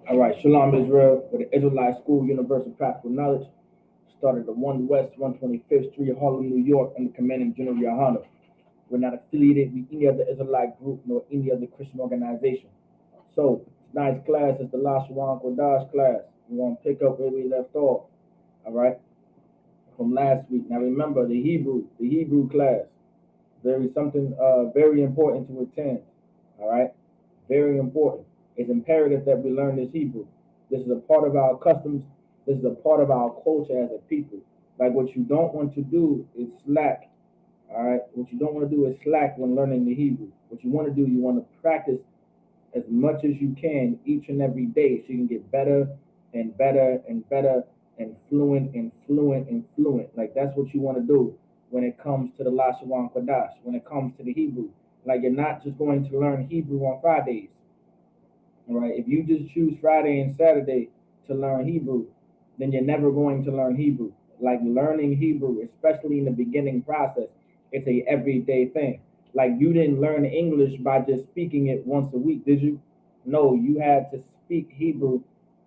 All right, Shalom Israel, with the Israelite School, Universal Practical Knowledge, started at 1 West 125th Street, Harlem, New York, under commanding General Yohana. We're not affiliated with any other Israelite group nor any other Christian organization. So, tonight's class is the Lashawan Qadash class. We're going to pick up where we left off, all right, from last week. Now remember, the Hebrew class, very important to attend, all right? Very important. It's imperative that we learn this Hebrew. This is a part of our customs. This is a part of our culture as a people. Like what you don't want to do is slack. All right. What you don't want to do is slack when learning the Hebrew. What you want to do, you want to practice as much as you can each and every day so you can get better and better and better and fluent and fluent and fluent. Like that's what you want to do when it comes to the Lashawan Qadash, when it comes to the Hebrew. Like you're not just going to learn Hebrew on Fridays. All right. If you just choose Friday and Saturday to learn Hebrew, then you're never going to learn Hebrew. Like learning Hebrew, especially in the beginning process, it's a everyday thing. Like you didn't learn English by just speaking it once a week, did you? No, you had to speak Hebrew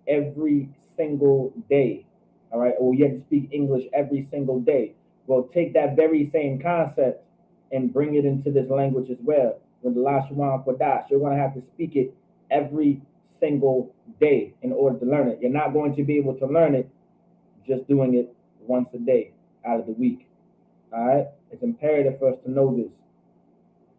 every single day. All right. Or you had to speak English every single day. Well, take that very same concept and bring it into this language as well. With the Lashawan Qadash, you're going to have to speak it every single day in order to learn it. You're not going to be able to learn it just doing it once a day out of the week. All right? It's imperative for us to know this.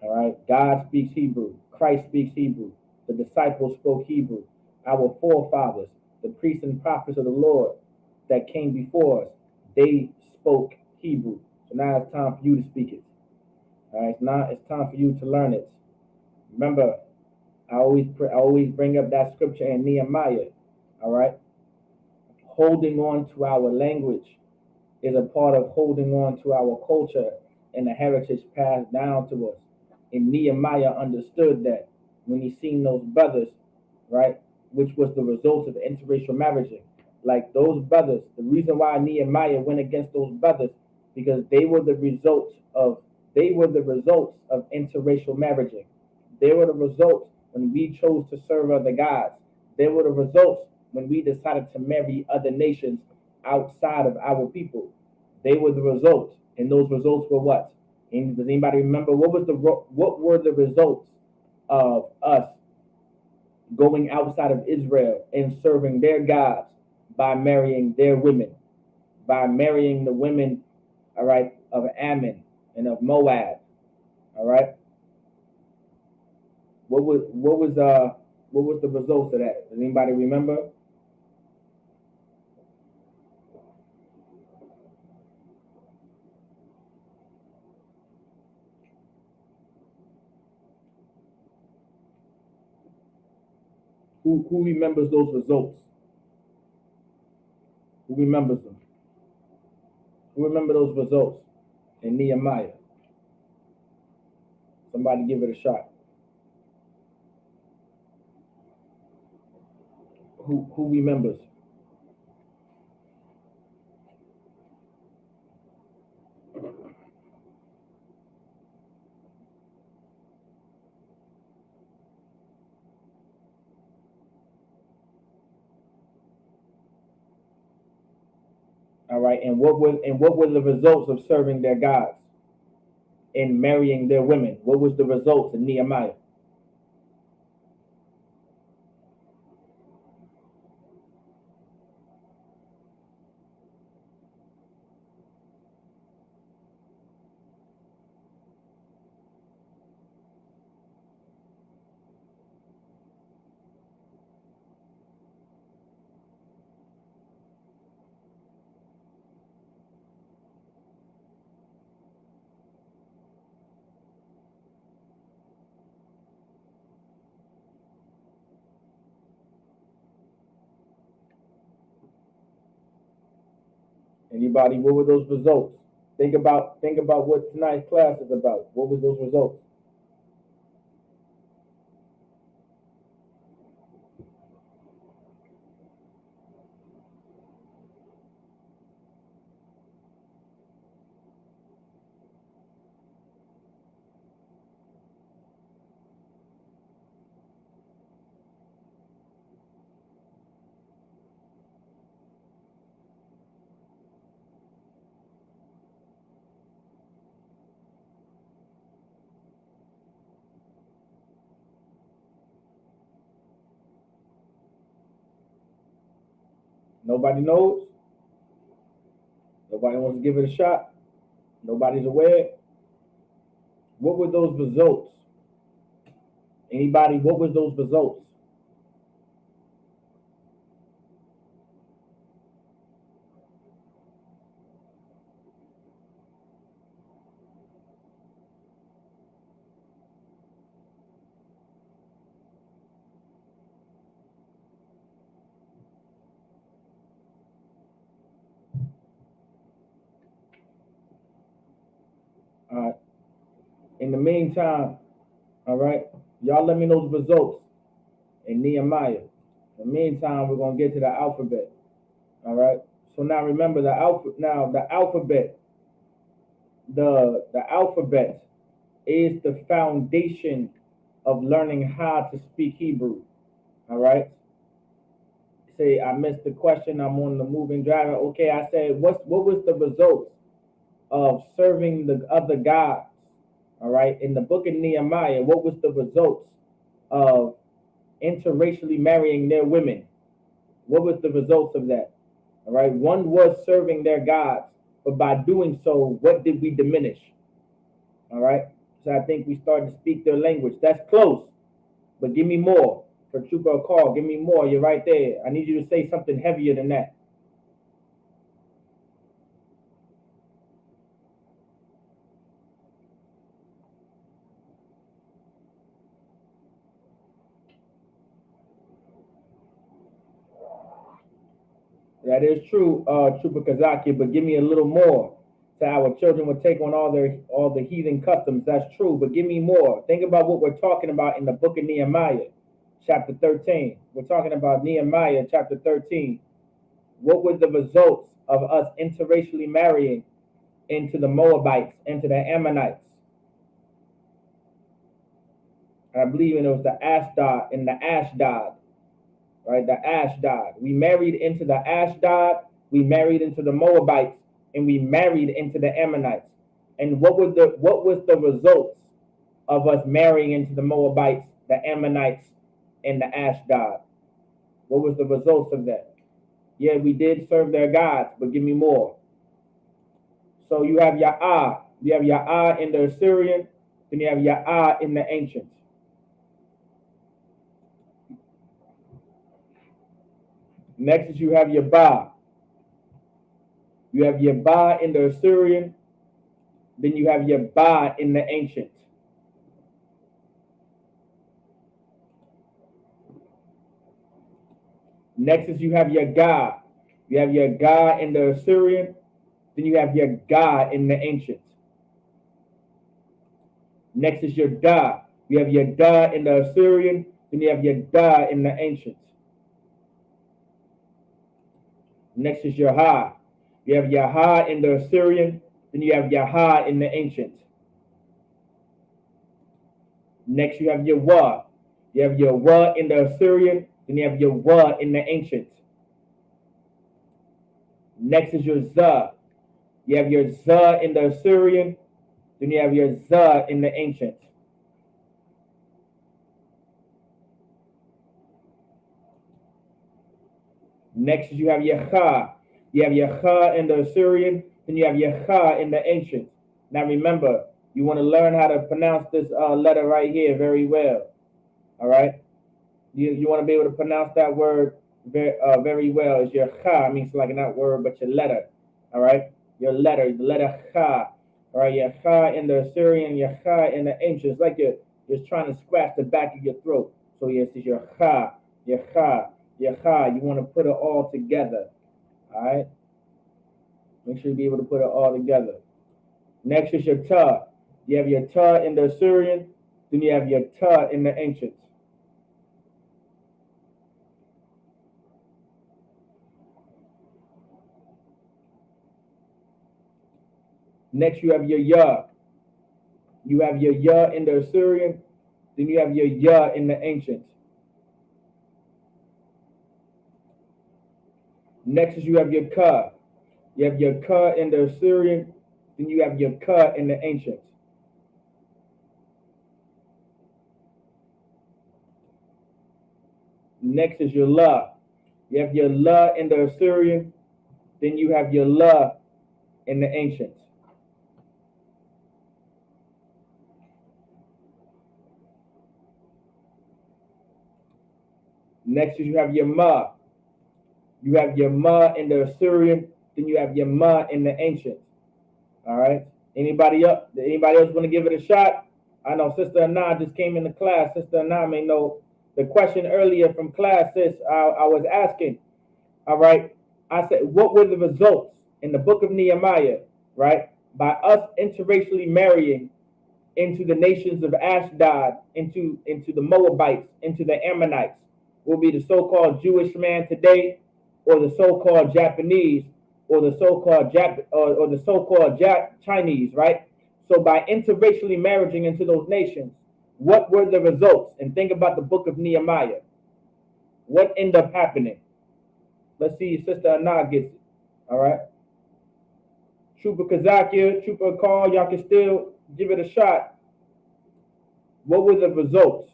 All right? God speaks Hebrew. Christ speaks Hebrew. The disciples spoke Hebrew. Our forefathers, the priests and prophets of the Lord that came before us, they spoke Hebrew. So now it's time for you to speak it. All right? Now it's time for you to learn it. Remember, I always bring up that scripture in Nehemiah. All right, holding on to our language is a part of holding on to our culture and the heritage passed down to us. And Nehemiah understood that when he seen those brothers, right, which was the result of interracial marriaging. Like those brothers, the reason why Nehemiah went against those brothers because they were the results of interracial marriaging. They were the results when we chose to serve other gods. They were the results when we decided to marry other nations outside of our people. They were the results, and those results were what? And does anybody remember what were the results of us going outside of Israel and serving their gods by marrying their women, by marrying the women, all right, of Ammon and of Moab, all right? What was the results of that? Does anybody remember? Who remembers those results? Who remembers them? Who remember those results in Nehemiah? Somebody give it a shot. Who remembers? All right, and what were the results of serving their gods and marrying their women? What was the results in Nehemiah? Anybody? What were those results? Think about what tonight's class is about. What was those results? Nobody knows. Nobody wants to give it a shot. Nobody's aware. What were those results? Anybody? What was those results? All right. In the meantime, all right, y'all let me know the results in Nehemiah. In the meantime, we're gonna get to the alphabet. All right. So now remember the alphabet. The alphabet is the foundation of learning how to speak Hebrew. All right. Say I missed the question. I'm on the moving driver. Okay, I said what was the results of serving the other gods? All right. In the book of Nehemiah, what was the results of interracially marrying their women? What was the results of that? All right. One was serving their gods, but by doing so, what did we diminish? All right. So I think we started to speak their language. That's close, but give me more. For Trooper or Call, give me more. You're right there. I need you to say something heavier than that. That is true, Trooper Kazaki, but give me a little more. So our children would take on all the heathen customs. That's true, but give me more. Think about what we're talking about in the book of Nehemiah, chapter 13. We're talking about Nehemiah, chapter 13. What were the results of us interracially marrying into the Moabites, into the Ammonites? I believe it was the Ashdod and the Ashdod, right? The Ashdod. We married into the Ashdod, we married into the Moabites, and we married into the Ammonites. And what was the results of us marrying into the Moabites, the Ammonites, and the Ashdod? What was the results of that? Yeah, we did serve their gods, but give me more. So you have Ya'ah. You have Ya'ah in the Assyrian, then you have Ya'ah in the ancient. Next is you have Yabah. You have Yabah in the Assyrian, then you have Yabah in the ancient. Next is you have Yagah. You have Yagah in the Assyrian, then you have Yagah in the ancient. Next is Yadah. You have Yadah in the Assyrian, then you have Yadah in the ancient. Next is Yahah. You have Yahah in the Assyrian, then you have Yahah in the ancient. Next you have Yahweh. You have Yahweh in the Assyrian, then you have Yahweh in the ancient. Next is your Zah. You have your Zah in the Assyrian, then you have your Zah in the ancient. Next you have Yachah. You have Yachah in the Assyrian, then you have Yachah in the ancient. Now remember, you want to learn how to pronounce this letter right here very well. All right? You want to be able to pronounce that word very well. It's Yachah. I mean, it's like not word, but your letter. All right? Your letter, the letter Cha. All right? Yachah in the Assyrian, Yachah in the ancient. It's like you're just trying to scratch the back of your throat. So yes, it's Yachah, Yachah. Yachah, you want to put it all together. All right? Make sure you be able to put it all together. Next is your Ta. You have your Ta in the Assyrian, then you have your Ta in the ancient. Next you have your Ya. You have your Ya in the Assyrian, then you have your Ya in the ancient. Next is you have your Ka. You have your Ka in the Assyrian, then you have your Ka in the ancient. Next is your La. You have your La in the Assyrian, then you have your La in the ancient. Next is you have your Ma. You have your Ma in the Assyrian, then you have your Ma in the ancient. All right. Anybody up? Anybody else want to give it a shot? I know Sister Anna just came into class. Sister Anna may know the question earlier from class. Sis, I was asking. All right. I said, what were the results in the book of Nehemiah, right? By us interracially marrying into the nations of Ashdod, into the Moabites, into the Ammonites, will be the so-called Jewish man today, or the so-called Japanese, or the so-called Chinese, right? So by interracially marrying into those nations, what were the results? And think about the book of Nehemiah. What ended up happening? Let's see if Sister Anna gets it. All right. Trooper Kazakia, Trooper Carl, y'all can still give it a shot. What were the results?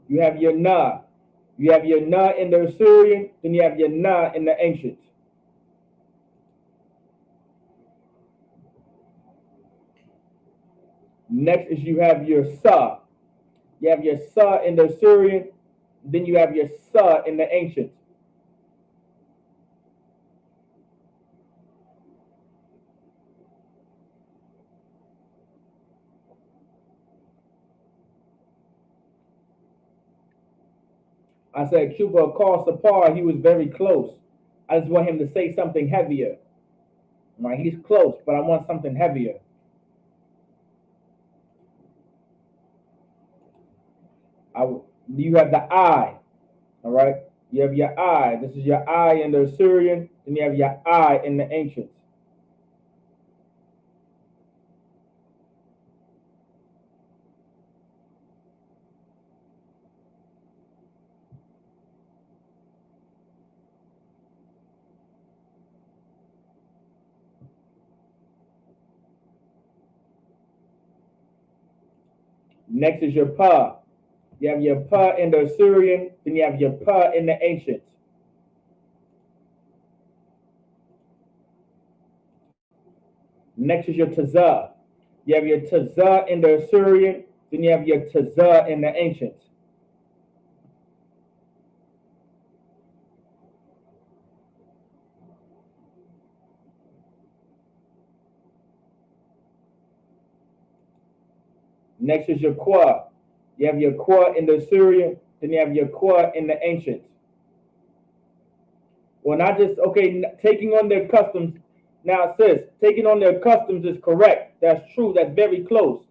You have your Na. You have your Na in the Assyrian, then you have your Na in the ancient. Next is you have your Sa. You have your Sa in the Assyrian, then you have your Sa in the ancient. I said Cuba across the par, he was very close. I just want him to say something heavier. Right, he's close, but I want something heavier. You have the I, all right? You have your I. This is your I in the Assyrian, and you have your I in the ancient. Next is your Pa. You have your Pa in the Assyrian, then you have your Pa in the ancient. Next is your Tazah. You have your Tazah in the Assyrian, then you have your Tazah in the ancient. Next is your Qua. You have your Qua in the Assyrian, then you have your Qua in the ancient. Well, not just, okay, taking on their customs. Now, sis, taking on their customs is correct. That's true. That's very close,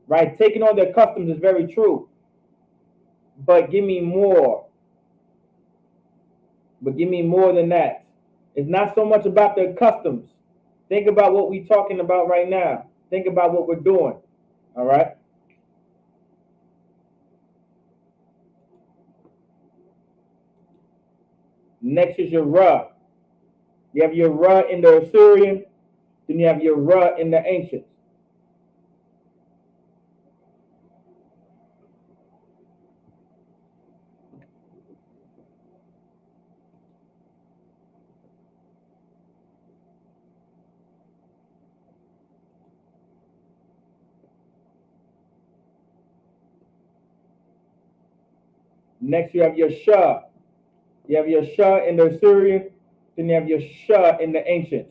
right? Taking on their customs is very true. But give me more. But give me more than that. It's not so much about their customs. Think about what we're talking about right now. Think about what we're doing, all right? Next is your Ra. You have your Ra in the Assyrian, then you have your Ra in the ancient. Next, you have your Shah. You have your Shah in the Assyrian, then you have your Shah in the ancient.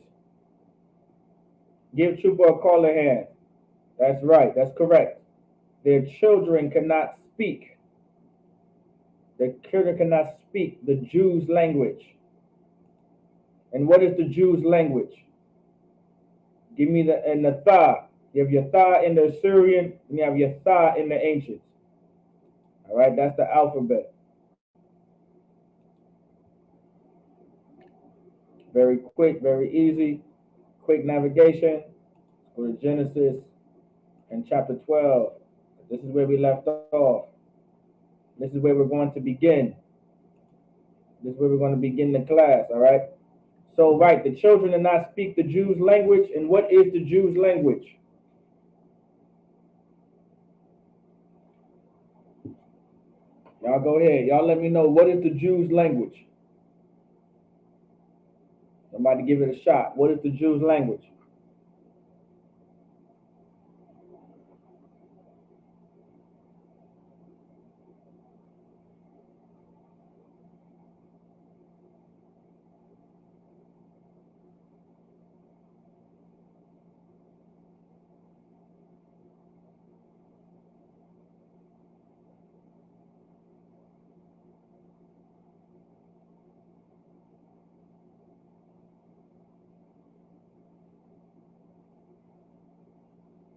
Give Trooper a call a hand. That's right. That's correct. Their children cannot speak. Their children cannot speak the Jews' language. And what is the Jews' language? Give me the Tha. You have your Tha in the Assyrian, and you have your Tha in the ancient. All right, that's the alphabet. Very quick, very easy, quick navigation. Go to Genesis and chapter 12. This is where we left off. This is where we're going to begin. This is where we're going to begin the class, all right? So, right, the children do not speak the Jews' language. And what is the Jews' language? Y'all go ahead. Y'all let me know, what is the Jews' language? Somebody give it a shot. What is the Jews' language?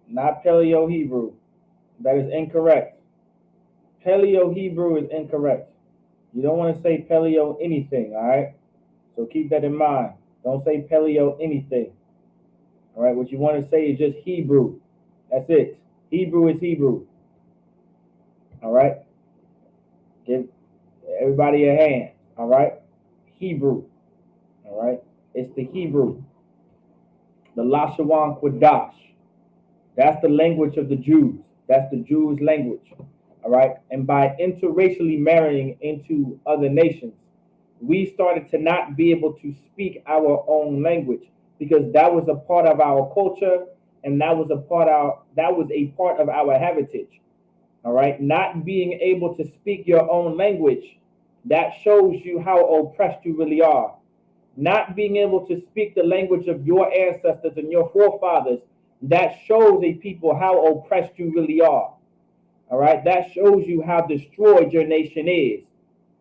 Not Paleo Hebrew. That is incorrect. Paleo Hebrew is incorrect. You don't want to say Paleo anything, all right? So keep that in mind. Don't say Paleo anything. All right, what you want to say is just Hebrew. That's it. Hebrew is Hebrew. All right? Give everybody a hand. All right? Hebrew. All right? It's the Hebrew. The Lashawan Qadash. That's the language of the Jews. That's the Jews' language. All right? And by interracially marrying into other nations, we started to not be able to speak our own language because that was a part of our culture and that was a part of our heritage. All right, not being able to speak your own language, that shows you how oppressed you really are. Not being able to speak the language of your ancestors and your forefathers, that shows a people how oppressed you really are. All right, that shows you how destroyed your nation is.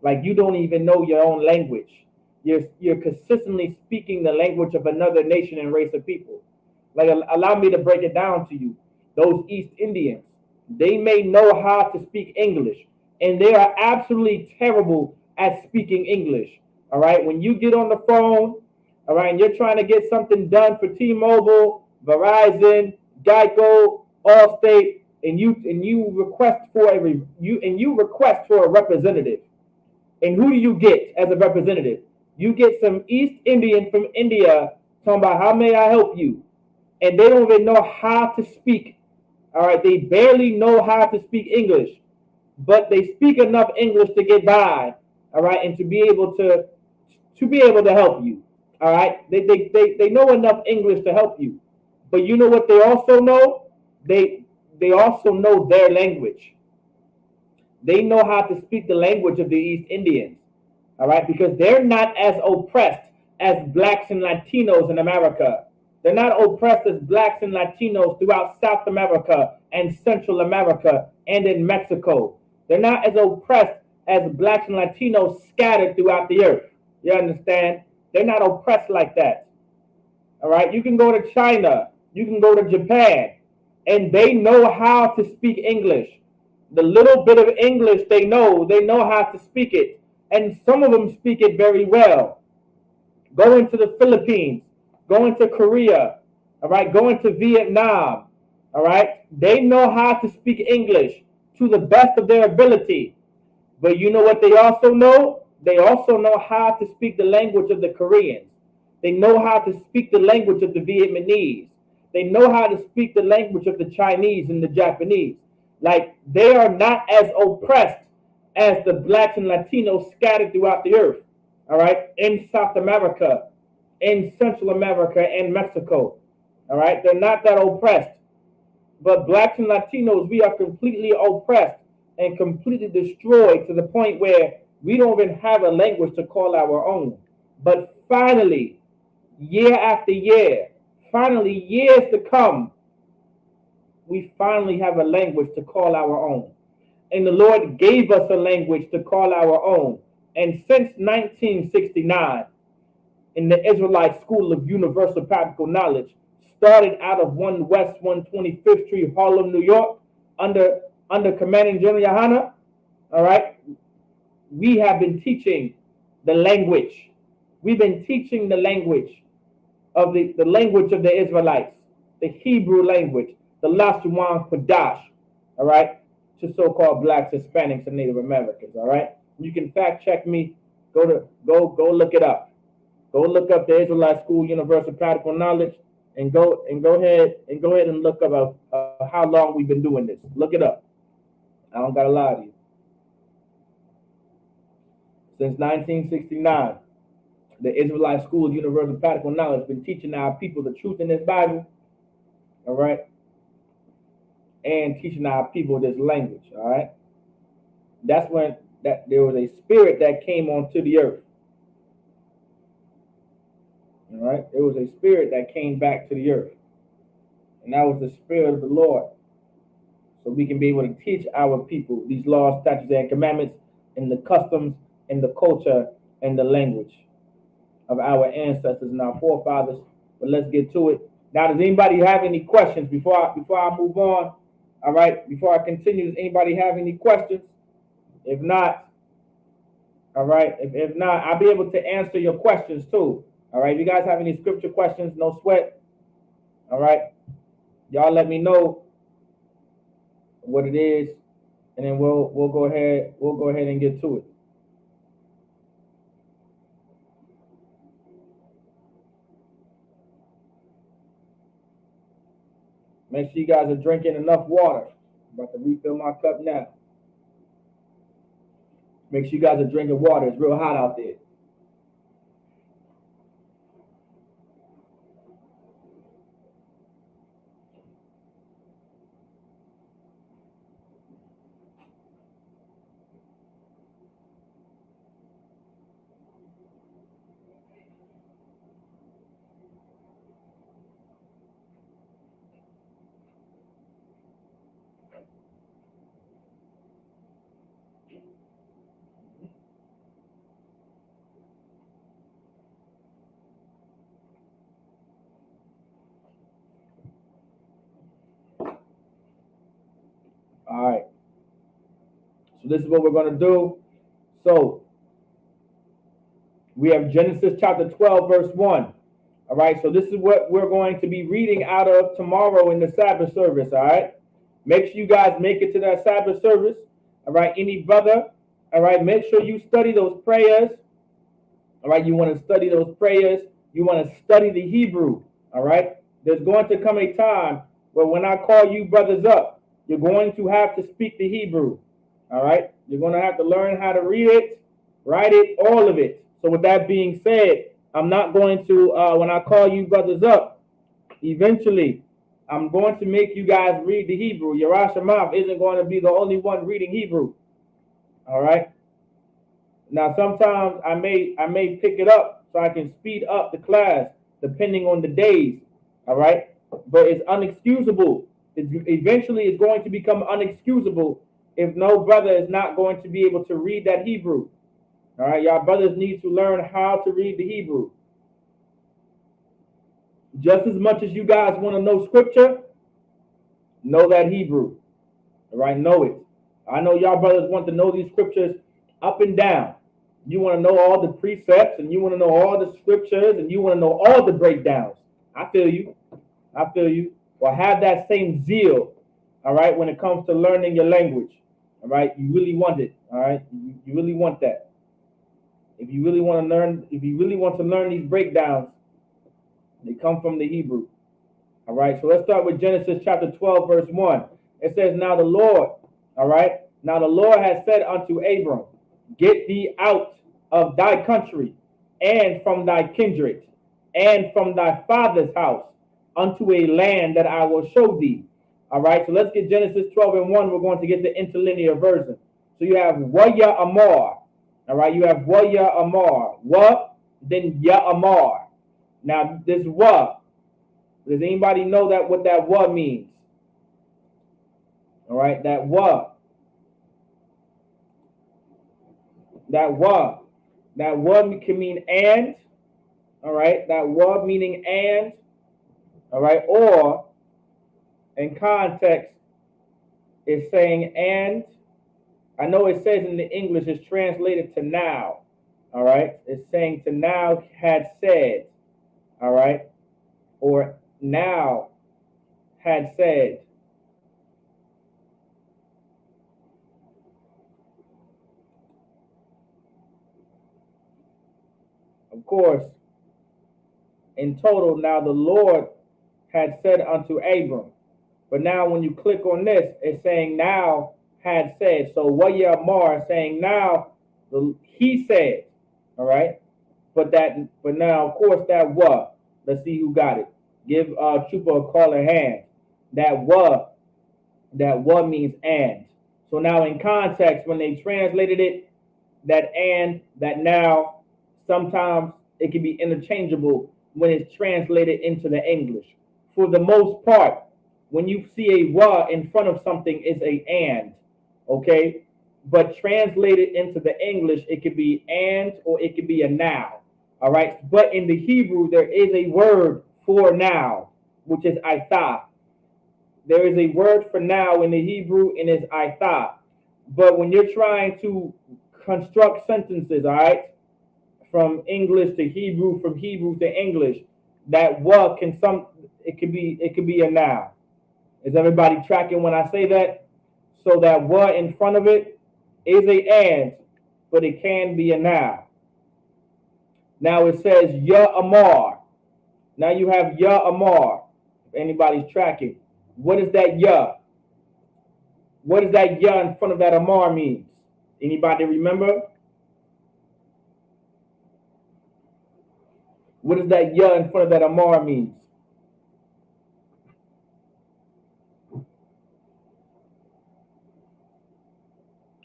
Like you don't even know your own language. You're consistently speaking the language of another nation and race of people. Like allow me to break it down to you. Those East Indians, they may know how to speak English, and they are absolutely terrible at speaking English. All right, when you get on the phone, all right, and you're trying to get something done for T-Mobile, Verizon, Geico, Allstate, and you request for you request for a representative. And who do you get as a representative? You get some East Indian from India talking about how may I help you, and they don't even know how to speak. All right, they barely know how to speak English, but they speak enough English to get by. All right, and to be able to help you. All right, they know enough English to help you, but you know what they also know? They also know their language. They know how to speak the language of the East Indians. All right, because they're not as oppressed as blacks and Latinos in America. They're not oppressed as blacks and Latinos throughout South America and Central America and in Mexico. They're not as oppressed as blacks and Latinos scattered throughout the earth. You understand? They're not oppressed like that. All right, you can go to China, you can go to Japan, and they know how to speak English. The little bit of English they know how to speak it, and some of them speak it very well. Go into the Philippines, go into Korea, all right, go into Vietnam, all right. They know how to speak English to the best of their ability. But you know what they also know? They also know how to speak the language of the Koreans. They know how to speak the language of the Vietnamese. They know how to speak the language of the Chinese and the Japanese. Like they are not as oppressed as the blacks and Latinos scattered throughout the earth. All right, in South America, in Central America, and Mexico. All right, they're not that oppressed. But blacks and Latinos, we are completely oppressed and completely destroyed to the point where we don't even have a language to call our own. But finally, year after year, finally, years to come, we finally have a language to call our own. And the Lord gave us a language to call our own. And since 1969, in the Israelite School of Universal Practical Knowledge, started out of 1 West 125th Street, Harlem, New York, under Commanding General Yohana. All right, we have been teaching the language. We've been teaching the language of the language of the Israelites, the Hebrew language, the Lashawan Qadash. All right, to so-called blacks, Hispanics, and Native Americans. All right, you can fact check me. Go look it up. Go look up the Israelite School Universal Practical Knowledge, and go ahead and look up how long we've been doing this. Look it up. I don't gotta lie to you. Since 1969, the Israelite School of Universal Practical Knowledge has been teaching our people the truth in this Bible, all right, and teaching our people this language, all right. That's when there was a spirit that came onto the earth, all right. It was a spirit that came back to the earth, and that was the Spirit of the Lord. So we can be able to teach our people these laws, statutes, and commandments, and the customs, and the culture, and the language of our ancestors and our forefathers. But let's get to it. Now, does anybody have any questions before I move on? All right, before I continue, does anybody have any questions? If not, all right, if not, I'll be able to answer your questions too. All right, if you guys have any scripture questions, no sweat. All right, y'all let me know what it is, and then we'll go ahead and get to it. Make sure you guys are drinking enough water. I'm about to refill my cup now. Make sure you guys are drinking water. It's real hot out there. All right. So this is what we're going to do. So we have Genesis chapter 12, verse 1. All right. So this is what we're going to be reading out of tomorrow in the Sabbath service. All right. Make sure you guys make it to that Sabbath service. All right. Any brother. All right. Make sure you study those prayers. All right. You want to study those prayers. You want to study the Hebrew. All right. There's going to come a time where when I call you brothers up, you're going to have to speak the Hebrew. All right. You're going to have to learn how to read it, write it, all of it. So with that being said, I'm not going to, when I call you brothers up, eventually, I'm going to make you guys read the Hebrew. Yerushalayim isn't going to be the only one reading Hebrew. All right. Now, sometimes I may pick it up so I can speed up the class depending on the days. All right. But it's unexcusable. Eventually, it's going to become unexcusable if no brother is not going to be able to read that Hebrew. All right. Y'all brothers need to learn how to read the Hebrew. Just as much as you guys want to know scripture, know that Hebrew. All right, know it. I know y'all brothers want to know these scriptures up and down. You want to know all the precepts, and you want to know all the scriptures, and you want to know all the breakdowns. I feel you. I feel you. Well, have that same zeal, all right, when it comes to learning your language. All right, you really want it. All right, you really want that. If you really want to learn these breakdowns, they come from the Hebrew. All right, so let's start with Genesis chapter 12, verse 1. It says, now the Lord, all right, now the Lord has said unto Abram, get thee out of thy country and from thy kindred and from thy father's house unto a land that I will show thee. All right, so let's get Genesis 12 and 1. We're going to get the interlinear version. So you have Waya Amar. All right, you have Waya Amar. Wa, then Ya Amar. Now, this Wa, does anybody know that what that Wa means? All right, that Wa. That Wa can mean and. All right, that Wa meaning and. All right, or in context, it's saying and. I know it says in the English it's translated to now. All right, it's saying to now had said. All right, or now had said. Of course, in total, now the Lord had said unto Abram. But now when you click on this, it's saying now had said. So Waya Amar saying now He said, all right. But now, of course, that what. Let's see who got it. Give Trooper a call in hand. That what means and. So now in context, when they translated it, that and, that now, sometimes it can be interchangeable when it's translated into the English. For the most part, when you see a wa in front of something, it's a and, okay? But translated into the English, it could be and or it could be a now, all right? But in the Hebrew, there is a word for now, which is aitha. There is a word for now in the Hebrew, and it's aitha. But when you're trying to construct sentences, all right, from English to Hebrew, from Hebrew to English, that what can it could be a noun. Is everybody tracking when I say that? So that what in front of it is a and, but it can be a noun. Now it says ya amar. Now you have ya amar. If anybody's tracking, what is that ya? What does that ya in front of that amar means? Anybody remember? What does that ya in front of that amar means?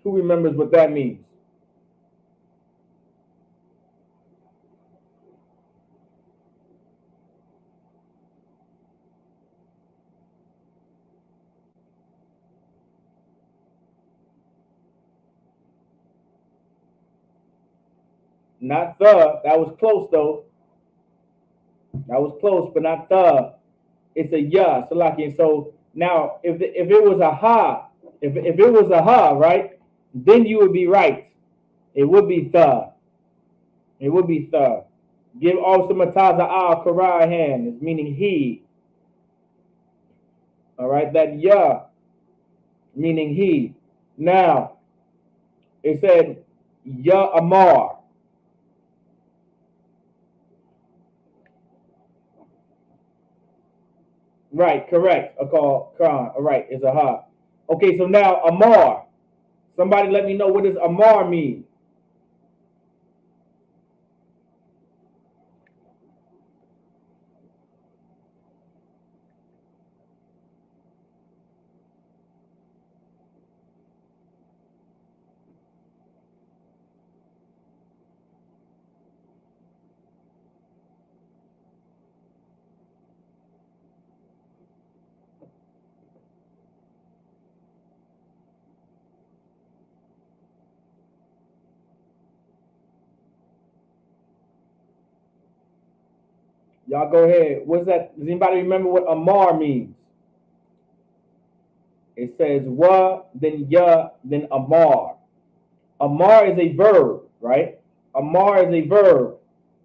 Who remembers what that means? Not the. That was close though. That was close, but not the. It's a ya, Salaki. And so now, if it was a ha, if it was a ha, right, then you would be right. It would be the. It would be the. Give also mataza al karai hand, it's meaning he. All right, that ya meaning he. Now it said ya amar. Right, correct. A call Quran. All right, it's a ha. Okay, so now amar. Somebody let me know, what does amar mean? Y'all go ahead. What's that? Does anybody remember what amar means? It says wa, then ya, then amar. Amar is a verb, right? Amar is a verb.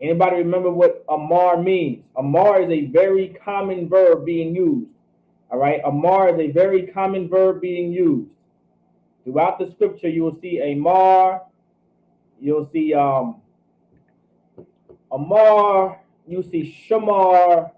Anybody remember what amar means? Amar is a very common verb being used. All right. Amar is a very common verb being used. Throughout the scripture, you will see amar. You'll see amar. You see shamar.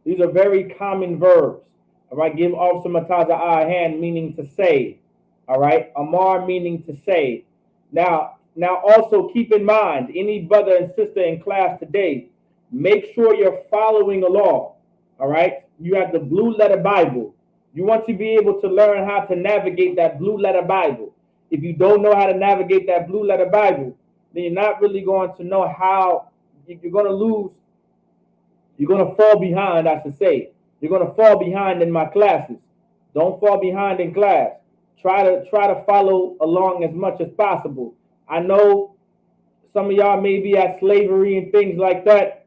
These are very common verbs. All right. Give also mataza a hand, meaning to say. All right. Amar meaning to say. Now also keep in mind, any brother and sister in class today, make sure you're following along. All right. You have the blue letter Bible. You want to be able to learn how to navigate that blue letter Bible. If you don't know how to navigate that blue letter Bible, then you're not really going to know how. You're going to lose. You're going to fall behind, I should say. You're going to fall behind in my classes. Don't fall behind in class. Try to follow along as much as possible. I know some of y'all may be at slavery and things like that.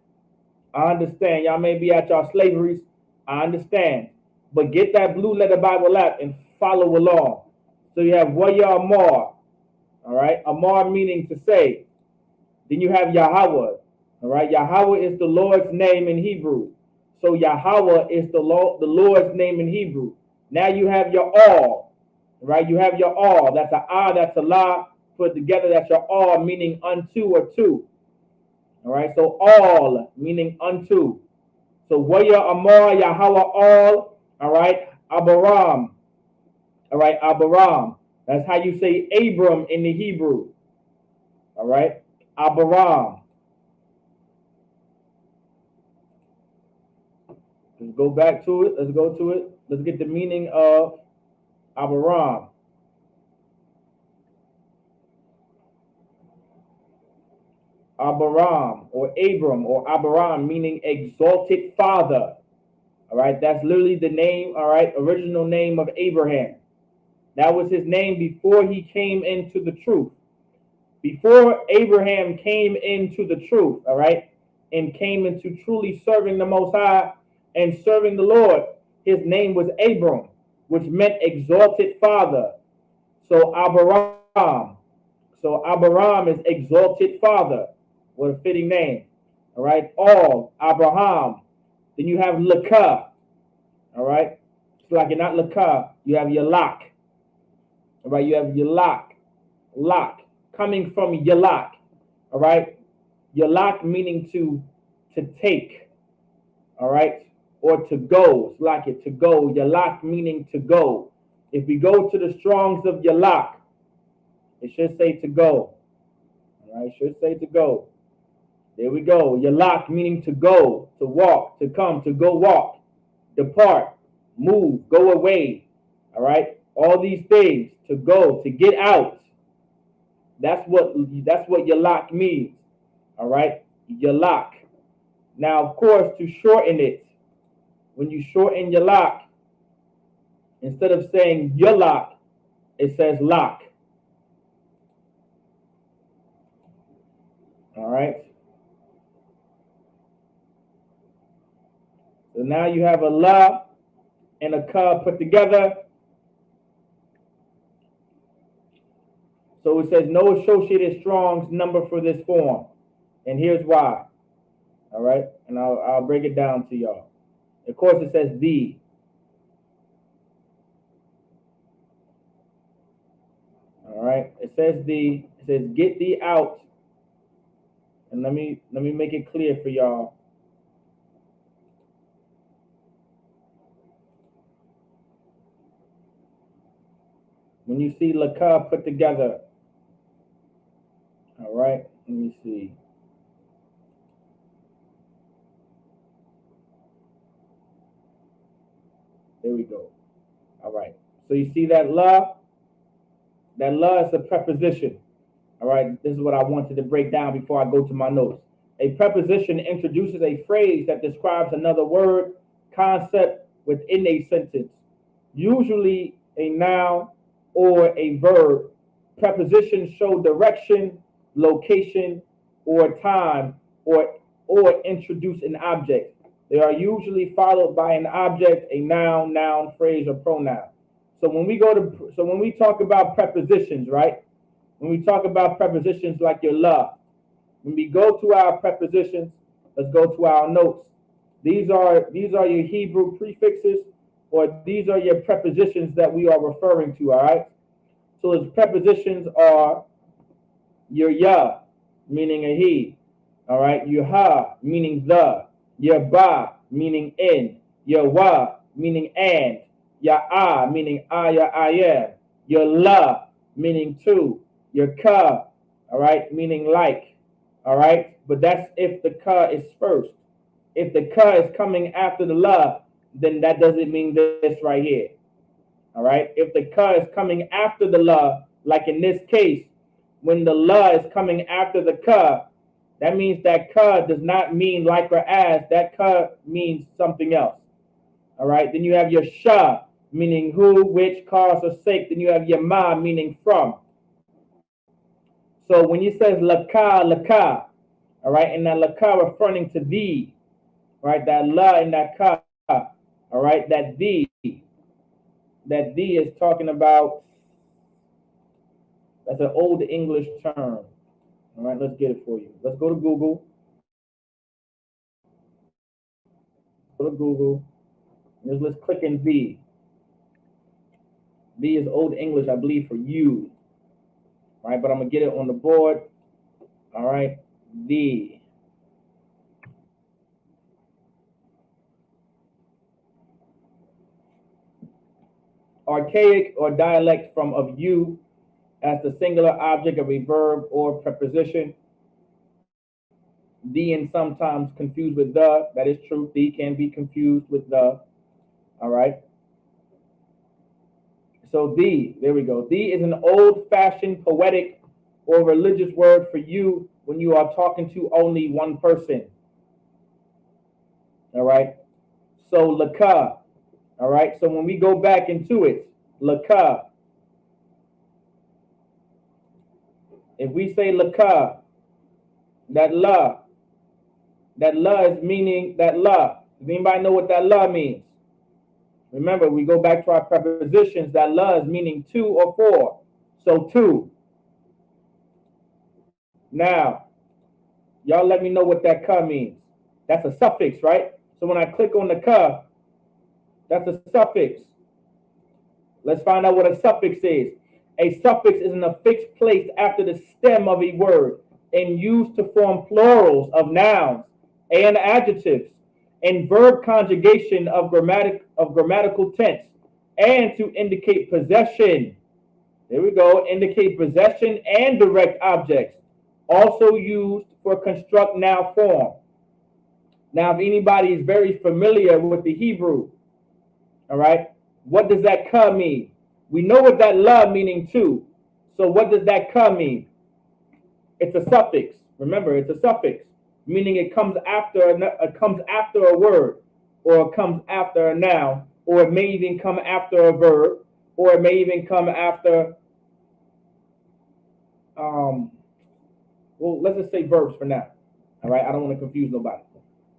I understand. Y'all may be at y'all slaveries. I understand. But get that blue letter Bible app and follow along. So you have Waya Amar. All right. Amar meaning to say. Then you have Yahweh. All right. Yahweh is the Lord's name in Hebrew. So Yahweh is the Lord's name in Hebrew. Now you have your all. Right. You have your all. That's a ah. That's a la. Put together. That's your all, meaning unto or to. All right. So all meaning unto. So Waya Amar Yahweh all. All right. Abaram. All right. Abaram. That's how you say Abram in the Hebrew. All right. Abraham. Let's go back to it. Let's go to it. Let's get the meaning of Abraham. Abraham or Abram or Abraham meaning exalted father. All right. That's literally the name, all right, original name of Abraham. That was his name before he came into the truth. Before Abraham came into the truth, all right, and came into truly serving the Most High and serving the Lord, his name was Abram, which meant exalted father. So Abraham. So Abraham is exalted father. What a fitting name. All right. All Abraham. Then you have Lakah. All right. It's like you're not Lakah. You have Yalak. All right. You have Yalak. Lak. Coming from Yalak. All right. Yalak meaning to take. All right. Or to go. It's like it to go. Yalak meaning to go. If we go to the Strongs of Yalak, it should say to go. All right. It should say to go. There we go. Yalak meaning to go, to walk, to come, to go walk, depart, move, go away. All right. All these things to go, to get out. That's what Yalak means. All right. Yalak. Now, of course, to shorten it, when you shorten Yalak, instead of saying Yalak, it says Lak. All right. So now you have a La and a Ka put together. So it says no associated Strong's number for this form. And here's why. All right. And I'll break it down to y'all. Of course, it says the. All right. It says the. It says get thee out. And let me make it clear for y'all. When you see Lakah put together, all right, let me see. There we go. All right. So you see that la? That la is a preposition. All right. This is what I wanted to break down before I go to my notes. A preposition introduces a phrase that describes another word, concept within a sentence, usually a noun or a verb. Prepositions show direction, location, or time, or introduce an object. They are usually followed by an object, a noun, phrase, or pronoun. So when we talk about prepositions, right? When we talk about prepositions like your la, when we go to our prepositions, let's go to our notes. These are your Hebrew prefixes, or these are your prepositions that we are referring to, all right? So those prepositions are your ya, meaning a he, all right? Your ha, meaning the. Your ba, meaning in. Your wa, meaning and. Your a, meaning I am. Your la, meaning to. Your ka, all right, meaning like, all right? But that's if the ka is first. If the ka is coming after the la, then that doesn't mean this right here. All right. If the ka is coming after the la, like in this case, when the la is coming after the ka, that means that ka does not mean like or as. That ka means something else. All right. Then you have your sha, meaning who, which, cause, or sake. Then you have your ma, meaning from. So when you says laka, all right, and that laka referring to thee, right, that la and that ka, all right, that thee is talking about, that's an old English term. All right, let's get it for you. Let's go to Google. Go to Google. Let's click in thee. Thee is old English, I believe, for you. All right, but I'm gonna get it on the board. All right, thee. Archaic or dialect from of you, as the singular object of a verb or preposition. The and sometimes confused with the. That is true. The can be confused with the. All right. So the, there we go. The is an old-fashioned poetic or religious word for you when you are talking to only one person. All right. So laka. All right. So when we go back into it, laka. If we say laka, that la is meaning that la. Does anybody know what that la means? Remember, we go back to our prepositions. That la is meaning two or four. So two. Now, y'all let me know what that ka means. That's a suffix, right? So when I click on the ka, that's a suffix. Let's find out what a suffix is. A suffix is an affix placed after the stem of a word and used to form plurals of nouns and adjectives and verb conjugation of grammatical tense and to indicate possession. There we go. Indicate possession and direct objects. Also used for construct now form. Now, if anybody is very familiar with the Hebrew, all right, what does that ka mean? We know what that la meaning too. So what does that ka mean? It's a suffix. Remember, it's a suffix, meaning it comes after a word, or it comes after a noun, or it may even come after a verb, or it may even come after well, let's just say verbs for now. All right, I don't want to confuse nobody.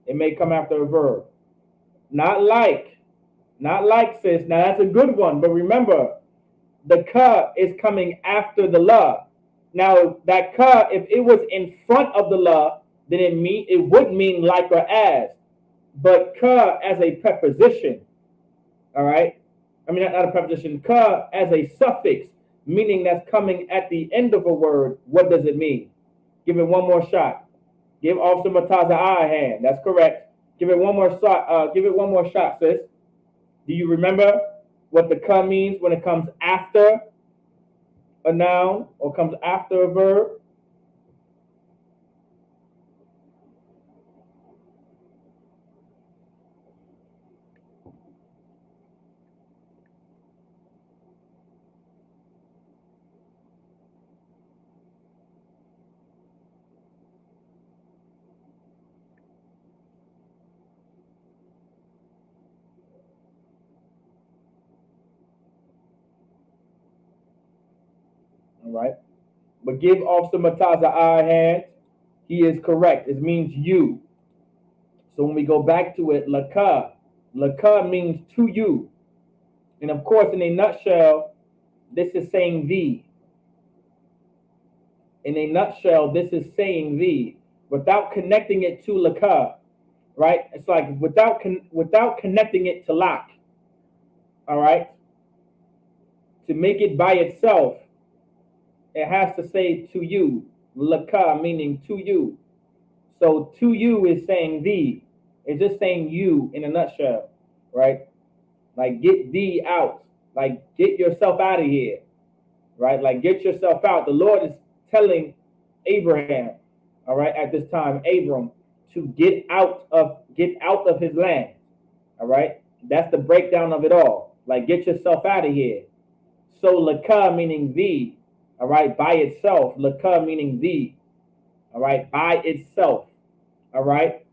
It may come after a verb. Not like, sis. Now that's a good one, but remember, the ka is coming after the la. Now that ka, if it was in front of the la, then it would mean like or as. But ka as a preposition, all right? I mean, not a preposition. Ka as a suffix, meaning that's coming at the end of a word. What does it mean? Give it one more shot. Give Officer Mataza a hand. That's correct. Give it one more shot. Give it one more shot, sis. Do you remember what the ka means when it comes after a noun or comes after a verb? All right. But give Officer Mataza a hand. He is correct. It means you. So when we go back to it, laka means to you. And of course, in a nutshell, this is saying thee. In a nutshell, this is saying thee without connecting it to laka, right? It's like without connecting it to lak, all right? To make it by itself, it has to say to you, laka meaning to you. So to you is saying thee. It's just saying you in a nutshell, right? Like get thee out, like get yourself out of here, right? Like get yourself out. The Lord is telling Abraham, all right, at this time, Abram, to get out of his land. All right. That's the breakdown of it all. Like get yourself out of here. So laka meaning thee, all right, by itself. Laka meaning thee, all right, by itself. All right.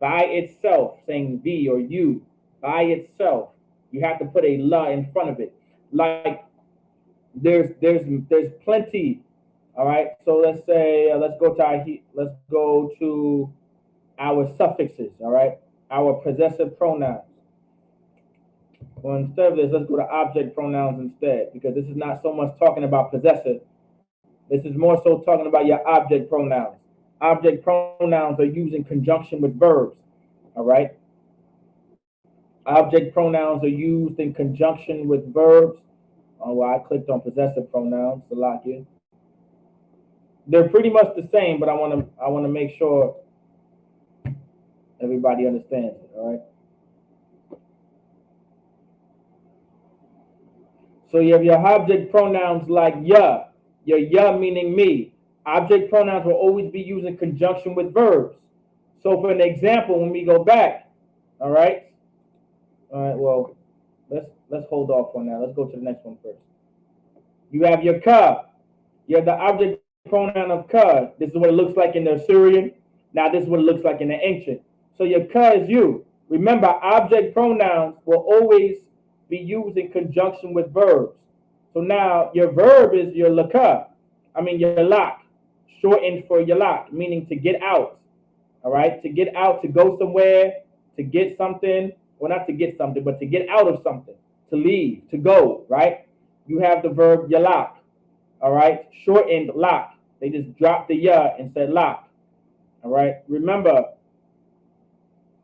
By itself, saying thee or you, by itself. You have to put a la in front of it. Like there's plenty. All right. So let's say let's go to our suffixes. All right. Our possessive pronouns. Well, instead of this, let's go to object pronouns instead, because this is not so much talking about possessive. This is more so talking about your object pronouns. Object pronouns are used in conjunction with verbs. All right. Object pronouns are used in conjunction with verbs. Oh, well, I clicked on possessive pronouns, Salakia. They're pretty much the same, but I want to make sure everybody understands it. All right. So you have your object pronouns like ya, your ya meaning me. Object pronouns will always be used in conjunction with verbs. So for an example, when we go back, all right, well, let's hold off on that. Let's go to the next one first. You have your ka. You have the object pronoun of ka. This is what it looks like in the Assyrian. Now this is what it looks like in the ancient. So your ka is you. Remember, object pronouns will always be used in conjunction with verbs. So now your verb is your laka. I mean your lak, shortened for your lak, meaning to get out. All right, to get out, to go somewhere, to get something. Well, not to get something, but to get out of something, to leave, to go. Right? You have the verb yalak. All right, shortened lock. They just dropped the ya and said lock. All right, remember,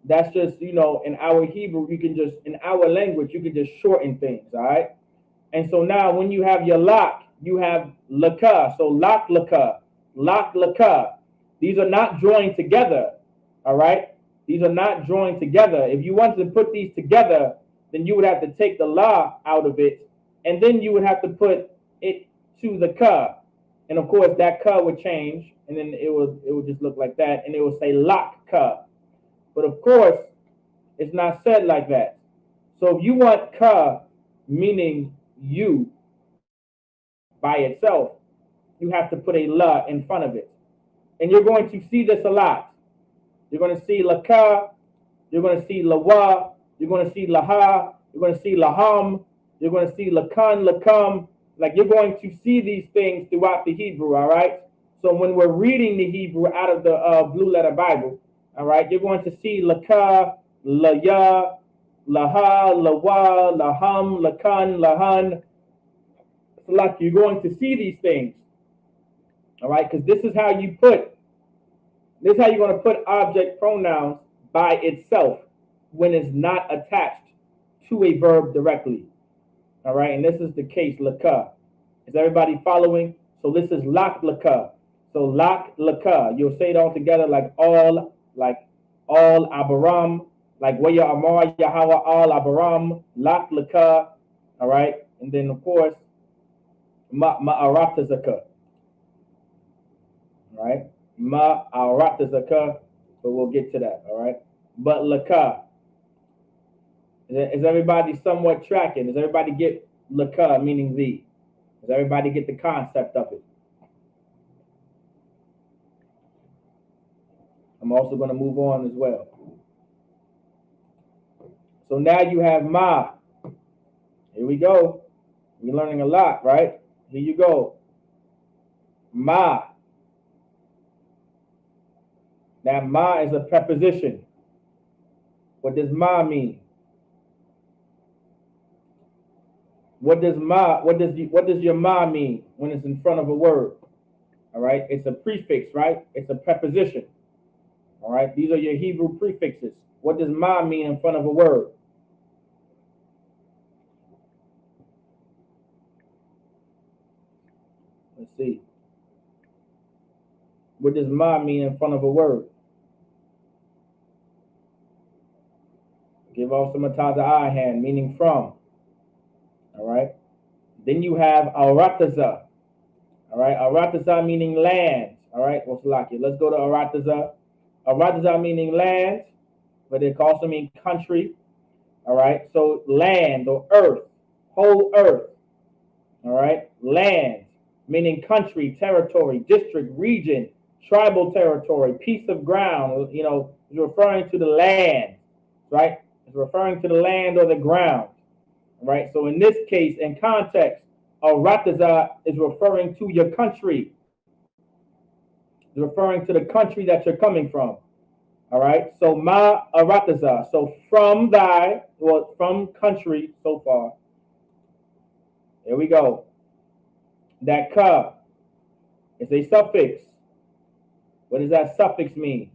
that's just, in our Hebrew, you can just, in our language, you can just shorten things. All right, and so now when you have your lock, you have laka. So lock laka. These are not joined together. All right, these are not joined together. If you wanted to put these together, then you would have to take the la out of it, and then you would have to put it to the ka, and of course that ka would change, and then it would just look like that, and it would say lock ka. But of course, it's not said like that. So if you want ka meaning you by itself, you have to put a la in front of it, and you're going to see this a lot. You're going to see la ka, you're going to see la wa, you're going to see la ha, you're going to see la ham, you're going to see la kan, la kam. Like, you're going to see these things throughout the Hebrew, all right? So when we're reading the Hebrew out of the Blue Letter Bible, all right, you're going to see laka, la ya, la ha, la wa, la ham, la kan, la han. So like, you're going to see these things, all right? Because this is how you're going to put object pronouns by itself when it's not attached to a verb directly. All right, and this is the case, laka. Is everybody following? So this is lak laka. So lak laka. You'll say it all together like all abaram, like waya amar yahawa all abaram, lak laka. All right, and then of course ma'arata zaka. All right, ma'arata zaka, but we'll get to that. All right, but laka. Is everybody somewhat tracking? Does everybody get laka meaning thee? Does everybody get the concept of it? I'm also going to move on as well. So now you have ma. Here we go. We're learning a lot, right? Here you go. Ma. Now ma is a preposition. What does ma mean? What does your ma mean when it's in front of a word? All right, it's a prefix, right? It's a preposition. All right, these are your Hebrew prefixes. What does ma mean in front of a word? Let's see. What does ma mean in front of a word? Give off some ataza eye hand, meaning from. All right. Then you have arataza. All right. Arataza meaning land. All right. What's like it? Let's go to arataza. Arataza meaning land, but it can also mean country. All right. So land or earth, whole earth. All right. Land meaning country, territory, district, region, tribal territory, piece of ground. It's referring to the land, right? It's referring to the land or the ground. Right, so in this case, in context, arataza is referring to your country. It's referring to the country that you're coming from. All right, so ma arataza. So from from country so far. Here we go. That ka is a suffix. What does that suffix mean?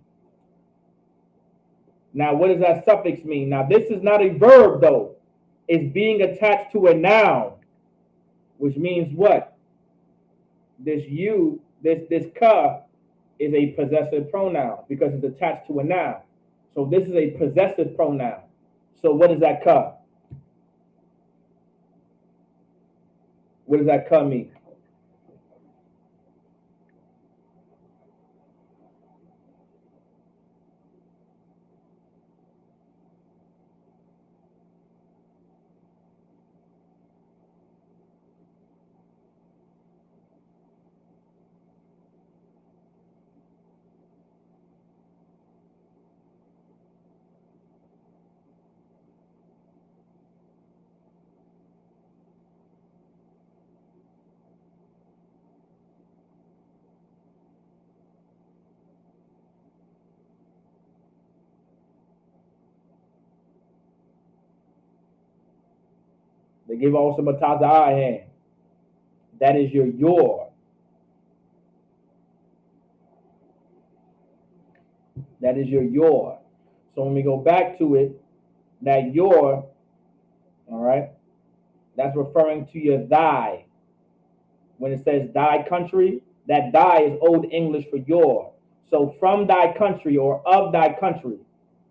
Now, what does that suffix mean? Now, this is not a verb though. It's being attached to a noun, which means what? This ka is a possessive pronoun because it's attached to a noun. So this is a possessive pronoun. So what is that ka? What does that ka mean? They give also mataza hand. That is your. That is your. So when we go back to it, that your, all right, that's referring to your thy. When it says thy country, that thy is Old English for your. So from thy country or of thy country.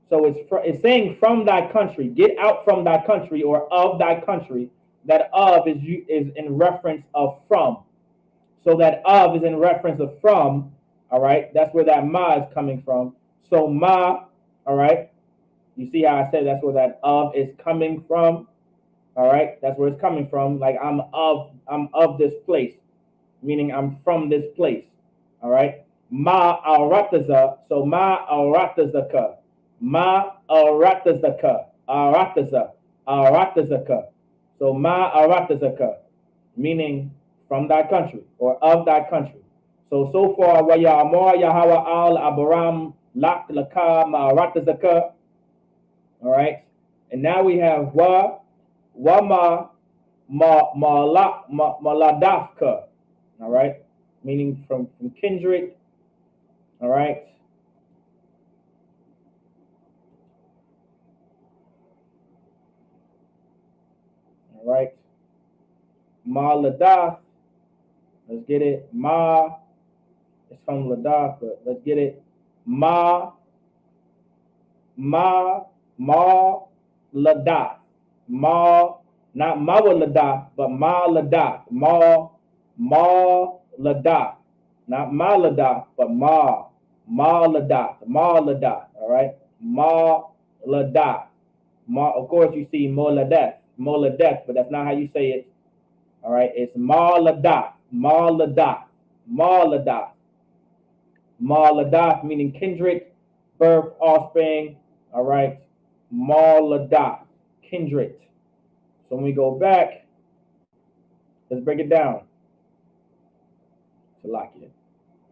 So it's saying from thy country, get out from thy country or of thy country. That of is in reference of from. So that of is in reference of from. All right, that's where that ma is coming from. So ma, all right, you see how I said that's where that of is coming from. All right, that's where it's coming from. Like I'm of this place, meaning I'm from this place. All right, ma arataza. So ma aratazaka, ma aratazaka, aratazaka. So ma aratazaka, meaning from thy country or of thy country. So far, wa ya amor Yahweh al Abaram lak laka ma aratazaka. All right, and now we have wa maladafka. All right, meaning from kindred. All right. All right. Maladaf. Let's get it. Ma. It's from ladaf, but let's get it. Ma ladaf. Ma, not mawaladaf, but ma ladaf. Ma ladaf. Not ma ladaf, but ma ladaf. Ma ladaf. All right. Ma ladaf. Ma, of course, you see moladef, but that's not how you say it. All right. It's ma ladaf. Ma ladaf. Ma ladaf. Ma ladaf, meaning kindred, birth, offspring. All right. Ma ladaf, kindred. So when we go back, let's break it down. To lock it.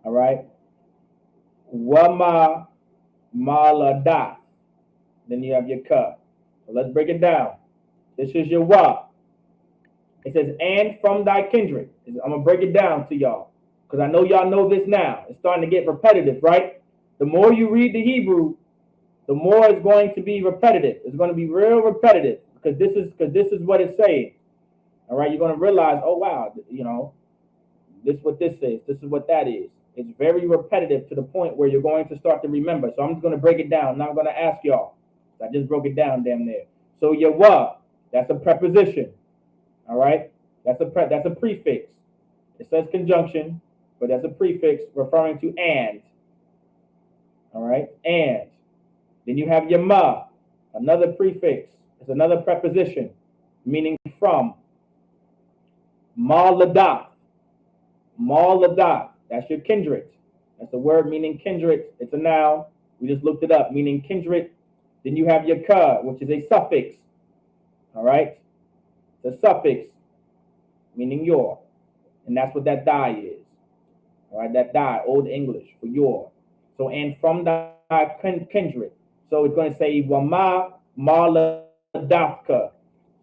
All right. Wama maladaf. Then you have your ka. So let's break it down. This is your wa. It says, and from thy kindred. I'm going to break it down to y'all, because I know y'all know this now. It's starting to get repetitive, right? The more you read the Hebrew, the more it's going to be repetitive. It's going to be real repetitive, because this is what it's saying. All right, you're going to realize, oh, wow, this is what this is. This is what that is. It's very repetitive to the point where you're going to start to remember. So I'm just going to break it down. Now I'm going to ask y'all. I just broke it down damn near. So your wa, that's a preposition. All right, that's a prefix. It says conjunction, but that's a prefix referring to and. All right, and. Then you have your ma, another prefix. It's another preposition, meaning from. Ma ladaf. Ma ladaf. That's your kindred. That's a word meaning kindred. It's a noun. We just looked it up, meaning kindred. Then you have your ka, which is a suffix. All right, it's a suffix, meaning your. And that's what that die is. All right, that die, Old English for your. So, and from thy kindred. So it's going to say wama maladafka.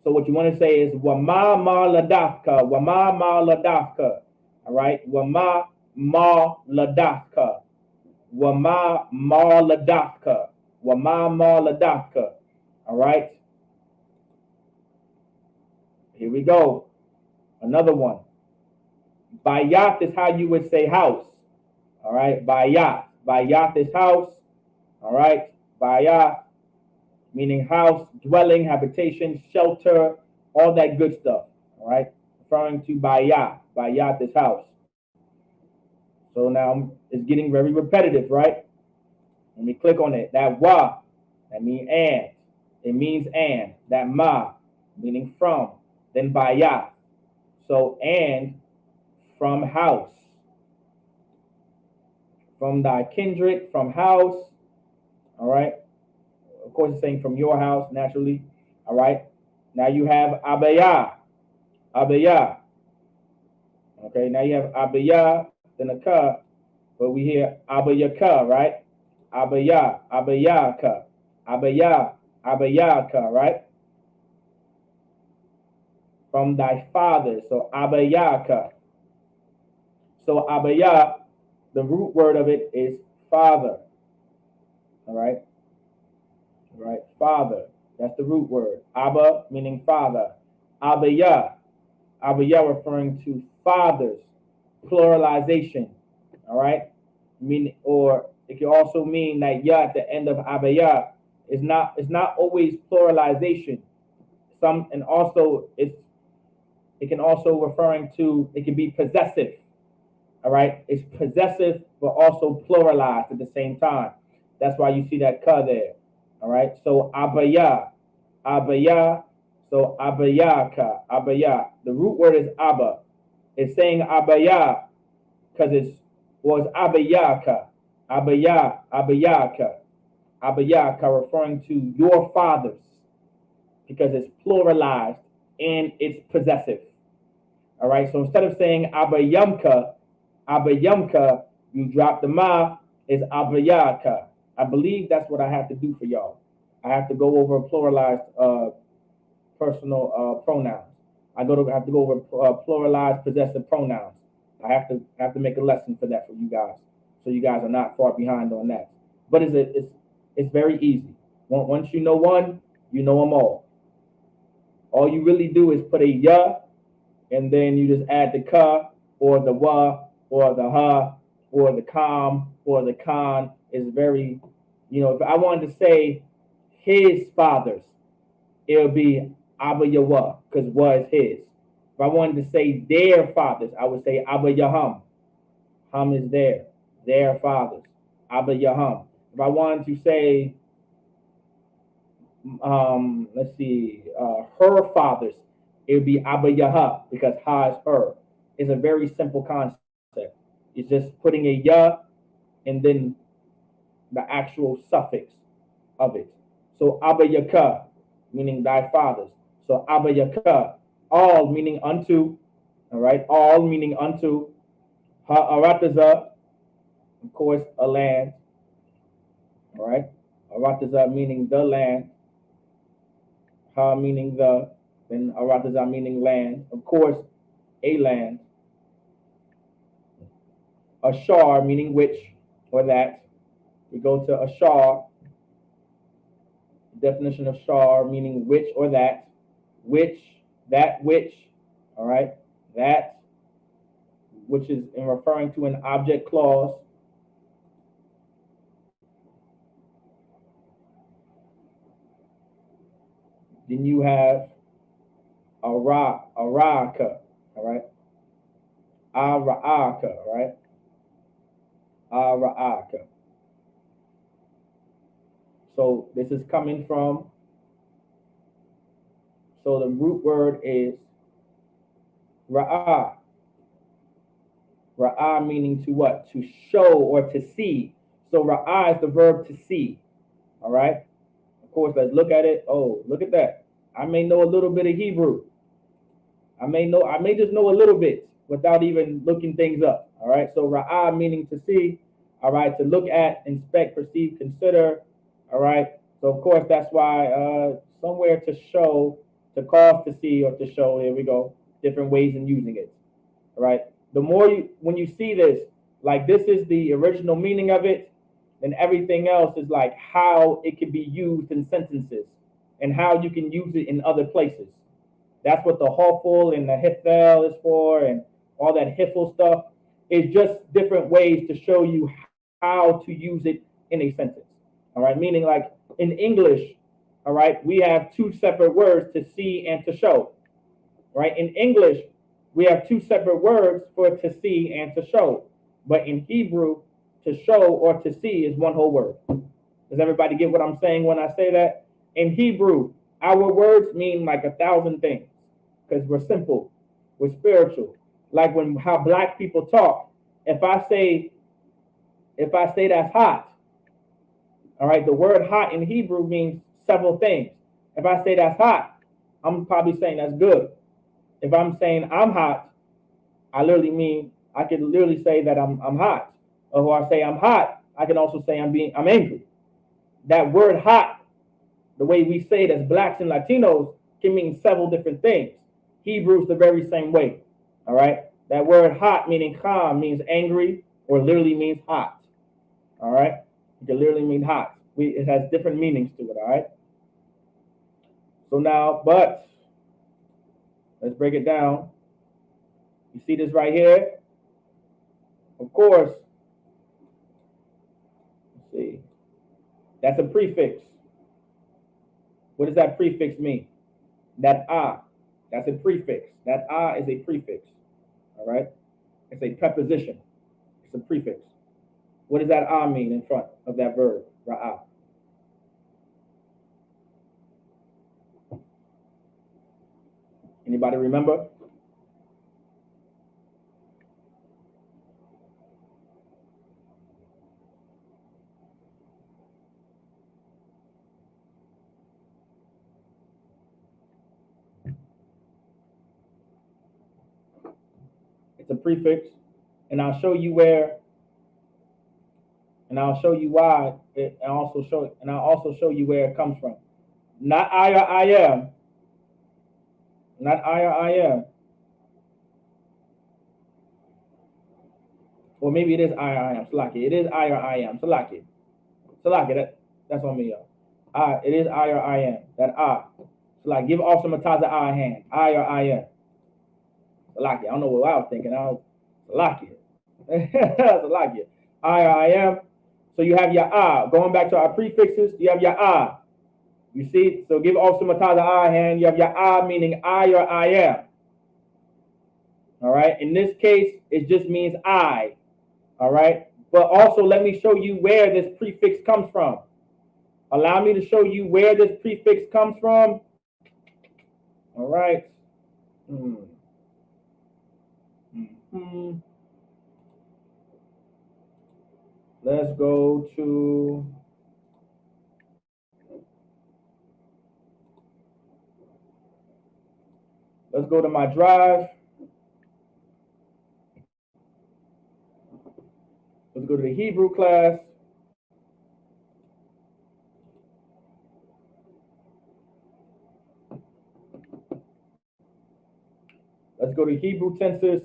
So what you want to say is wama maladafka, wama maladafka. All right, wama maladafka, wama maladafka, wama maladafka. All right. Here we go. Another one. Bayat is how you would say house. All right. Bayat. Bayat is house. All right. Bayat, meaning house, dwelling, habitation, shelter, all that good stuff. All right. referring to Bayat. Bayat is house. So now it's getting very repetitive, right? Let me click on it. That wa, that means and. It means and. That ma, meaning from. Then Bayat. So and from house. From thy kindred, from house. All right. Of course, it's saying from your house, naturally. All right. Now you have abaya. Abaya. Okay. Now you have abaya, then a ka. But we hear abayaka, right? Abaya, abayaka. Abaya, abayaka, right? From thy father. So abayaka. So abaya, the root word of it is father. All right. All right. Father. That's the root word. Abba meaning father. Abaya. Abaya referring to fathers. Pluralization. All right. Mean, or it can also mean that ya at the end of abaya is not always pluralization. Some, and also it can also referring to, it can be possessive. All right. It's possessive but also pluralized at the same time. That's why you see that ka there. All right. So abaya, abaya. So abayaka, abaya. The root word is abba. It's saying abaya because it was abayaka, abaya, abayaka, abayaka, referring to your fathers because it's pluralized and it's possessive. All right. So instead of saying abayamka, abayamka, you drop the ma, is abayaka. I believe that's what I have to do for y'all. I have to go over pluralized personal pronouns. I have to go over pluralized possessive pronouns. I have to make a lesson for that for you guys, so you guys are not far behind on that. But it's very easy. Once you know one, you know them all. All you really do is put a ya, and then you just add the ka or the wa or the ha or the kam or the khan. Is very, if I wanted to say his fathers, it'll be Abba Yahweh, because was his. If I wanted to say their fathers, I would say Abba Yaham. Ham is their fathers. Abba Yaham. If I wanted to say, let's see, her fathers, it would be Abba Yahah, because Ha is her. It's a very simple concept. It's just putting a ya and then the actual suffix of it. So Abba Yaka, meaning thy fathers. So Abba Yaka, all meaning unto, all right, all meaning unto. Ha'arataza, of course, a land, all right. Arataza meaning the land. Ha meaning the, then Arataza meaning land. Of course, a land. Ashar meaning which or that. We go to ashar. Definition of shar meaning which or that. Which, that which, all right, that which is in referring to an object clause. Then you have araka, all right, araka, all right, araka. So this is coming from, so the root word is ra'ah. Ra'ah meaning to what? To show or to see. So ra'ah is the verb to see. All right. Of course, let's look at it. Oh, look at that. I may know a little bit of Hebrew. I may just know a little bit without even looking things up. All right. So ra'ah meaning to see. All right. To look at, inspect, perceive, consider. All right. So of course that's why somewhere to show, to cause to see, or to show. Here we go. Different ways in using it. All right. The more when you see this, like this is the original meaning of it, then everything else is like how it can be used in sentences and how you can use it in other places. That's what the hoful and the hithel is for, and all that hifel stuff is just different ways to show you how to use it in a sentence. All right, meaning like in English, all right, we have two separate words, to see and to show. Right? In English, we have two separate words for to see and to show. But in Hebrew, to show or to see is one whole word. Does everybody get what I'm saying when I say that? In Hebrew, our words mean like 1,000 things because we're simple, we're spiritual. Like when how black people talk. If I say that's hot, all right, the word hot in Hebrew means several things. If I say that's hot, I'm probably saying that's good. If I'm saying I'm hot, I could literally say that I'm hot. Or if I say I'm hot, I can also say I'm angry. That word hot, the way we say it as blacks and Latinos, can mean several different things. Hebrew's the very same way. All right. That word hot, meaning cham, means angry, or literally means hot. All right. It can literally mean hot. It has different meanings to it. All right. So now, but let's break it down. You see this right here? Of course. Let's see. That's a prefix. What does that prefix mean? That that's a prefix. That is a prefix. All right? It's a preposition. It's a prefix. What does that mean in front of that verb? Ra'ah. Anybody remember? It's a prefix, and I'll show you where, and I'll show you why, and I'll also show you where it comes from. Not I or I am. Not I or I am. Or maybe it is I or I am. Salaki. It is I or I am. Salaki. Salaki. That's on me, y'all. It is I or I am. That I. Salaki. Give Officer Mataza a hand. I or I am. Salaki. I don't know what I was thinking. I was Salaki. Salaki. I or I am. So you have your Going back to our prefixes, you have your You see? So give Officer Mataza a hand. You have your meaning I or I am. All right. In this case, it just means I. All right. But also, let me show you where this prefix comes from. Allow me to show you where this prefix comes from. All right. Let's go to my drive. Let's go to the Hebrew class. Let's go to Hebrew tenses.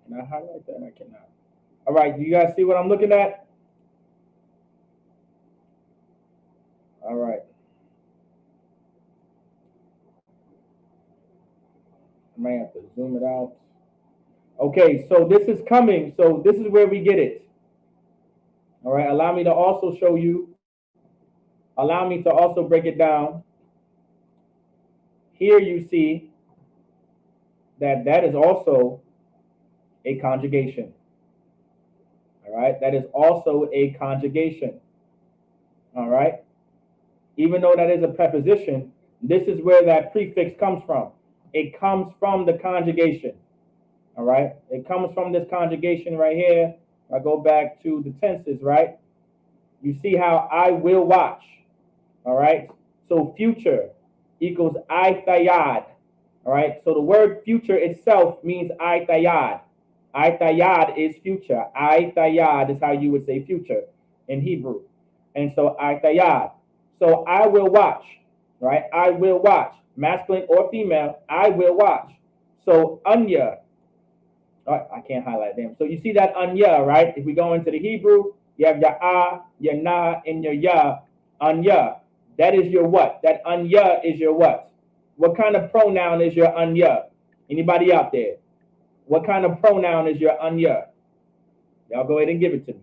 Can I highlight that? I cannot. All right, do you guys see what I'm looking at? All right. I might have to zoom it out. Okay, so this is coming. So this is where we get it. All right, allow me to also show you. Allow me to also break it down. Here you see that is also a conjugation. All right, that is also a conjugation. All right, even though that is a preposition, this is where that prefix comes from. It comes from the conjugation. All right, it comes from this conjugation right here. I go back to the tenses, right? You see how I will watch. All right, so future equals I tayad. All right, so the word future itself means I tayad. I tayad is future. I tayad is how you would say future in Hebrew. And so I tayad. So I will watch, right? I will watch, masculine or female. I will watch. So anya, oh, I can't highlight them. So you see that anya, right? If we go into the Hebrew, you have your your na, and your ya, anya. That is your what? That anya is your what? What kind of pronoun is your anya? Anybody out there? What kind of pronoun is your anya? Y'all go ahead and give it to me.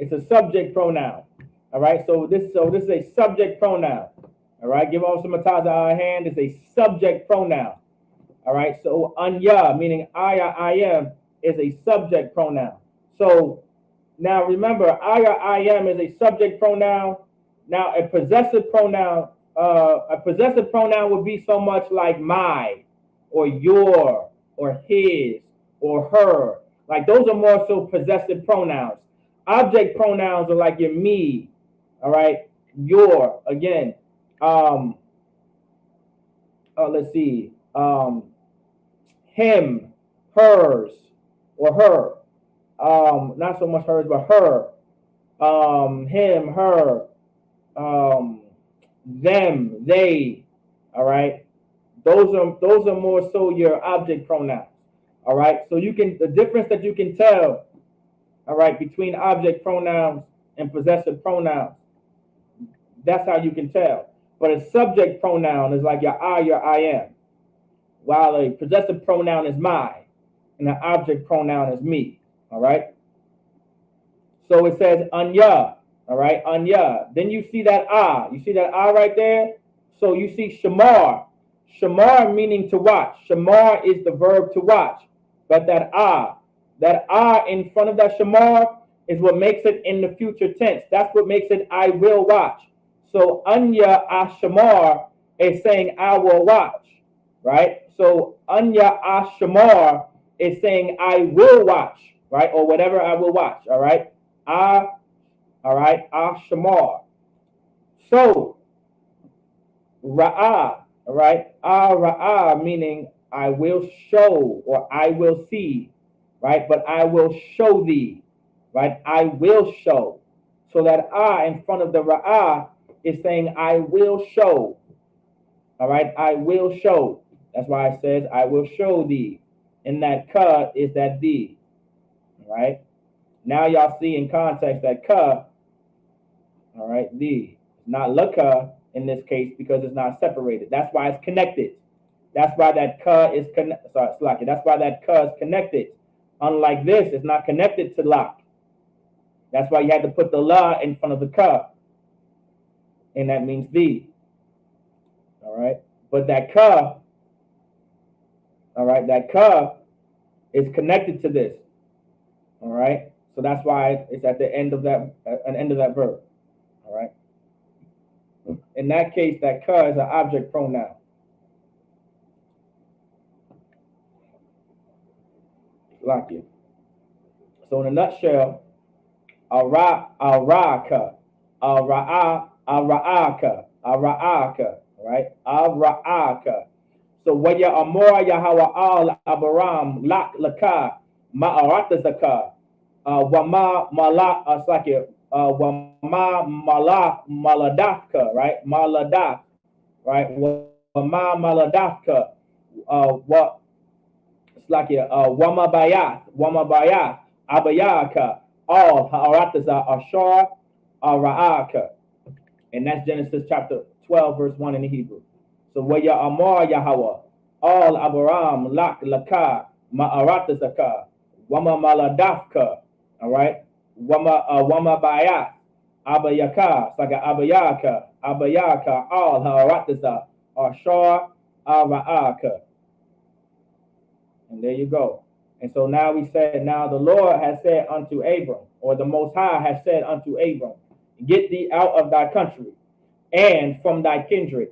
It's a subject pronoun. All right. So this is a subject pronoun. All right. Give all some mataza our hand. It's a subject pronoun. All right. So anya, meaning I am, is a subject pronoun. So now remember, I am is a subject pronoun. Now a possessive pronoun, would be so much like my, or your, or his, or her. Like those are more so possessive pronouns. Object pronouns are like your me, all right, your, again, let's see, him, hers, or her. Not so much hers, but her, him, her, um, them, they. All right, those are more so your object pronouns. All right, so you can, the difference that you can tell, all right, between object pronouns and possessive pronouns. That's how you can tell. But a subject pronoun is like your I am, while a possessive pronoun is my, and an object pronoun is me. All right. So it says anya. All right, anya. Then you see that ah. You see that ah right there. So you see shamar. Shamar meaning to watch. Shamar is the verb to watch. But that ah in front of that shamar is what makes it in the future tense. That's what makes it I will watch. So anya ashamar is saying I will watch, right? So anya ashamar is saying I will watch, right? Or whatever I will watch, all right? All right, ashamar. So ra'ah, all right? Ra'ah meaning I will show or I will see, right? But I will show thee, right? I will show. So that in front of the ra'ah is saying I will show, all right? I will show. That's why it says I will show thee. And that ka is that thee, all right? Now y'all see in context that ka, all right, thee, not laka in this case because it's not separated. That's why it's connected. That's why that ka is connected. Sorry, slack it. That's why that ka is connected. Unlike this, it's not connected to lak. That's why you had to put the la in front of the ka, and that means thee. All right, but that ka, all right, that ka is connected to this. All right, so that's why it's at the end of that, verb. All right. In that case, that ka is an object pronoun. Like it. So in a nutshell, araka, ara'aka, right? Ara'aka. So waya amora yahawa al abaram lak laka ma'arata zaka wama mala asake wama mala maladafka, right? Maladak, right? Wama maladafka what like wama bayat abayaka all ha'arataza ashar ara'aka. And that's Genesis chapter 12 verse 1 in the Hebrew. So waya amar Yahweh all abaram lak laka ma'aratazaka wama maladafka, all right, wama bayat abayaka, it's like abayaka Abayaka, Al, Haratasa, Ashar, Ara'aka. And there you go. And so now we said, now the Lord has said unto Abram, or the Most High has said unto Abram, get thee out of thy country, and from thy kindred,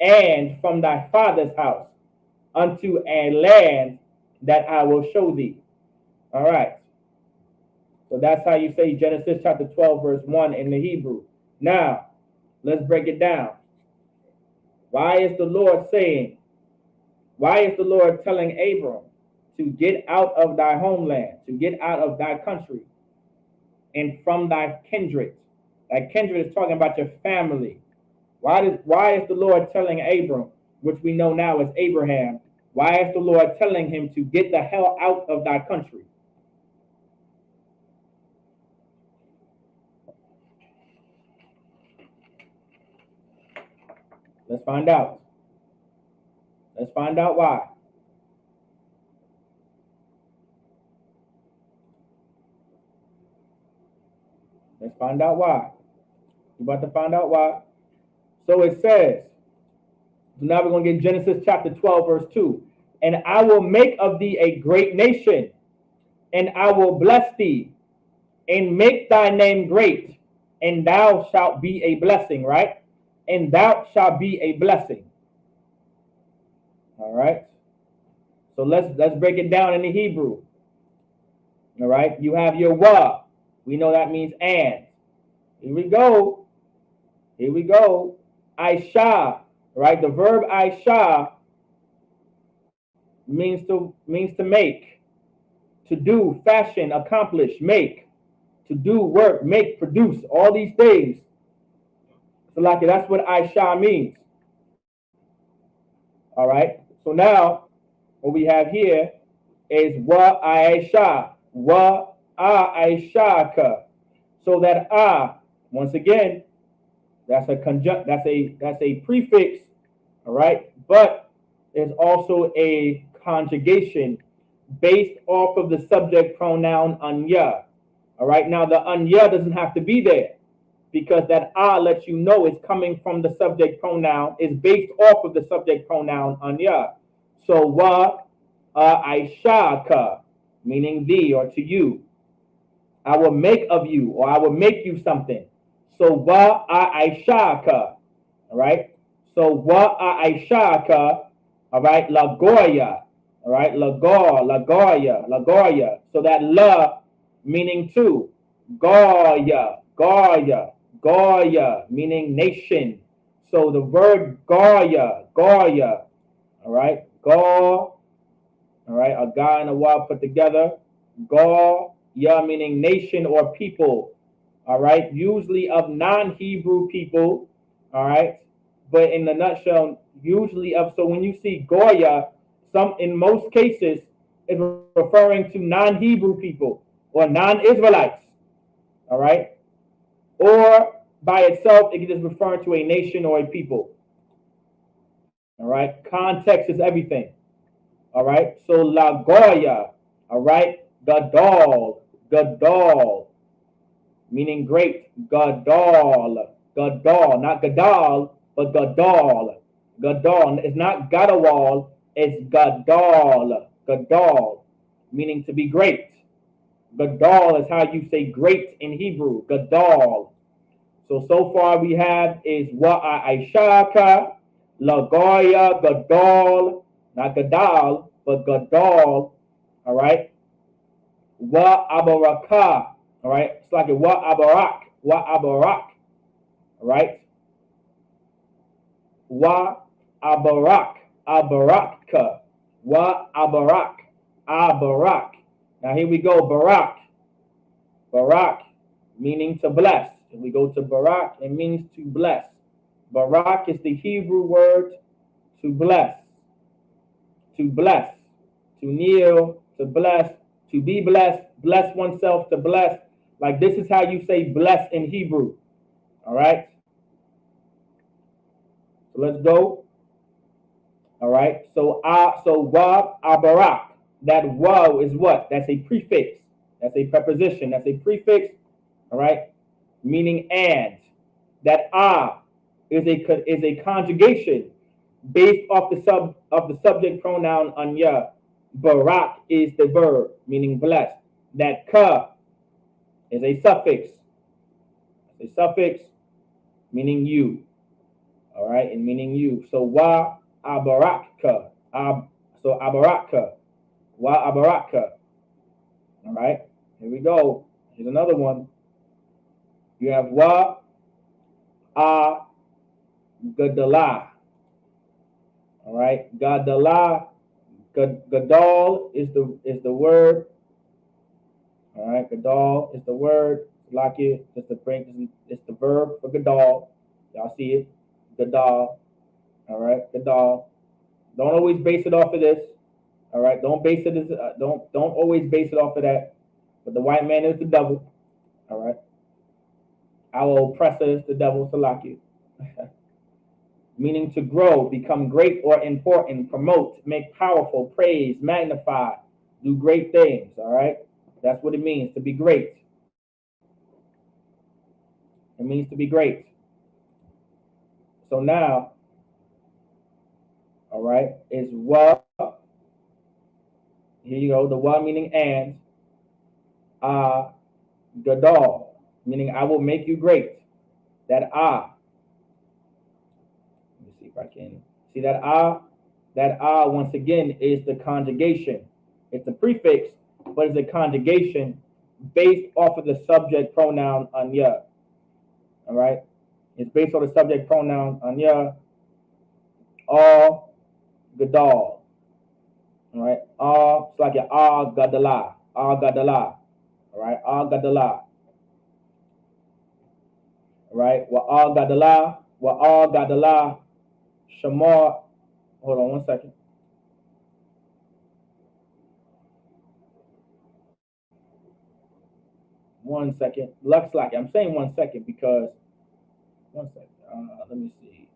and from thy father's house, unto a land that I will show thee. All right. So that's how you say Genesis chapter 12, verse 1 in the Hebrew. Now, let's break it down. Why is the Lord telling Abram to get out of thy homeland, to get out of thy country, and from thy kindred? Thy kindred is talking about your family. Why is the Lord telling Abram, which we know now as Abraham, why is the Lord telling him to get the hell out of thy country? Let's find out. Let's find out why. Let's find out why. We're about to find out why. So it says, so now we're going to get Genesis chapter 12, verse 2. And I will make of thee a great nation, and I will bless thee, and make thy name great, and thou shalt be a blessing, right? And thou shalt be a blessing. All right. So let's break it down in the Hebrew. All right. You have your wa. We know that means and. Here we go. Here we go. Aisha. Right. The verb Aisha means to make, to do, fashion, accomplish, make, to do, work, make, produce, all these things. So like that's what Aisha means. All right. So now what we have here is wa Aisha, wa Aishaka. So that once again, that's a prefix, all right, but there's also a conjugation based off of the subject pronoun anya. All right, now the anya doesn't have to be there because that lets you know it's coming from the subject pronoun, is based off of the subject pronoun anya. So wa aishaka, meaning thee or to you. I will make of you, or I will make you something. So wa aishaka, all right. So wa aishaka, all right. Lagoya, all right. Lagoya. So that la meaning two, Goya, meaning nation. So the word Goya, all right. Go, all right. A guy and a wa put together. Goya meaning nation or people. All right. Usually of non-Hebrew people. All right. But in the nutshell, usually of, so when you see Goya, in most cases, it's referring to non-Hebrew people or non-Israelites. All right. Or by itself, it can just refer to a nation or a people. All right. Context is everything. All right. So La Goya, all right. Gadol, meaning great. Gadol, not Gadal, but Gadol. It's not Gadawal, it's Gadol, meaning to be great. Gadol is how you say great in Hebrew. Gadol. So far we have is Wa'a Aishaka, Lagoya, Gadol, not Gadal, but Gadol. All right. Wa Abaraka. All right. It's like a Wa Abarak. All right. Wa Abarak. Abaraka. Wa Abarak. Now here we go. Barak, meaning to bless. If we go to Barak, it means to bless. Barak is the Hebrew word to bless. To bless. To kneel, to bless, to be blessed, bless oneself, to bless. Like this is how you say bless in Hebrew. All right. So let's go. All right. So wa abarak. That wa is what? That's a prefix. That's a preposition. That's a prefix. All right. Meaning and. That is a conjugation based off the subject pronoun anya. Barak is the verb meaning blessed. That ka is a suffix. It's a suffix meaning you. All right, and meaning you. So wa abaraka. So abaraka. Wa abaraka. All right, here we go. Here's another one. You have wa a gadala. All right, gadala. Gadal is the word. All right, gadal is the word. Like it, just to bring, it's the verb for gadal. Y'all see it, gadal. All right, gadal. Don't always base it off of this. All right, don't base it. Don't always base it off of that. But the white man is the devil. All right, our oppressor is the devil. Salaki. Meaning to grow, become great or important, promote, make powerful, praise, magnify, do great things. All right, that's what it means to be great. It means to be great. So now, all right, is wa. Here you go. The wa meaning and. Gadol, meaning I will make you great. That let me see if I can see that once again is the conjugation. It's a prefix, but it's a conjugation based off of the subject pronoun anya. All right, it's based on the subject pronoun anya. All gadol. All right, it's like an gadala, gadala. All right, gadala. Right? Wa'al gadala, shamar. Hold on 1 second. One second. Looks like I'm saying 1 second because 1 second. Let me see.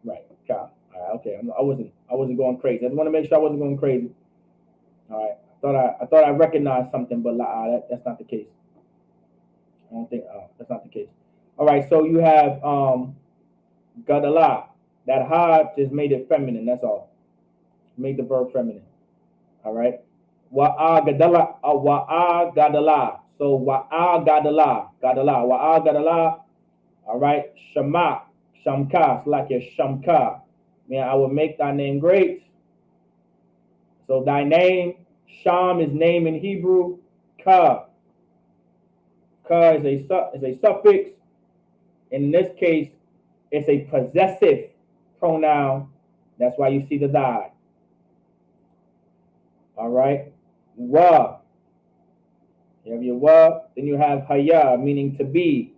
Right. All right. Okay. I wasn't going crazy. I just want to make sure I wasn't going crazy. All right. I thought I recognized something, but that's not the case. I don't think that's not the case. All right. So you have gadala. That ha just made it feminine. That's all. Made the verb feminine. All right. Wa'a gadala. Wa'a gadala. So wa'a gadala. Wa'a gadala. All right. Shama. Shamka. It's like your shamka. Man, I will make thy name great. So thy name. Sham is name in Hebrew. Ka. Ka is a suffix. In this case, it's a possessive pronoun. That's why you see the thy. All right. Wa. You have your wa. Then you have haya, meaning to be.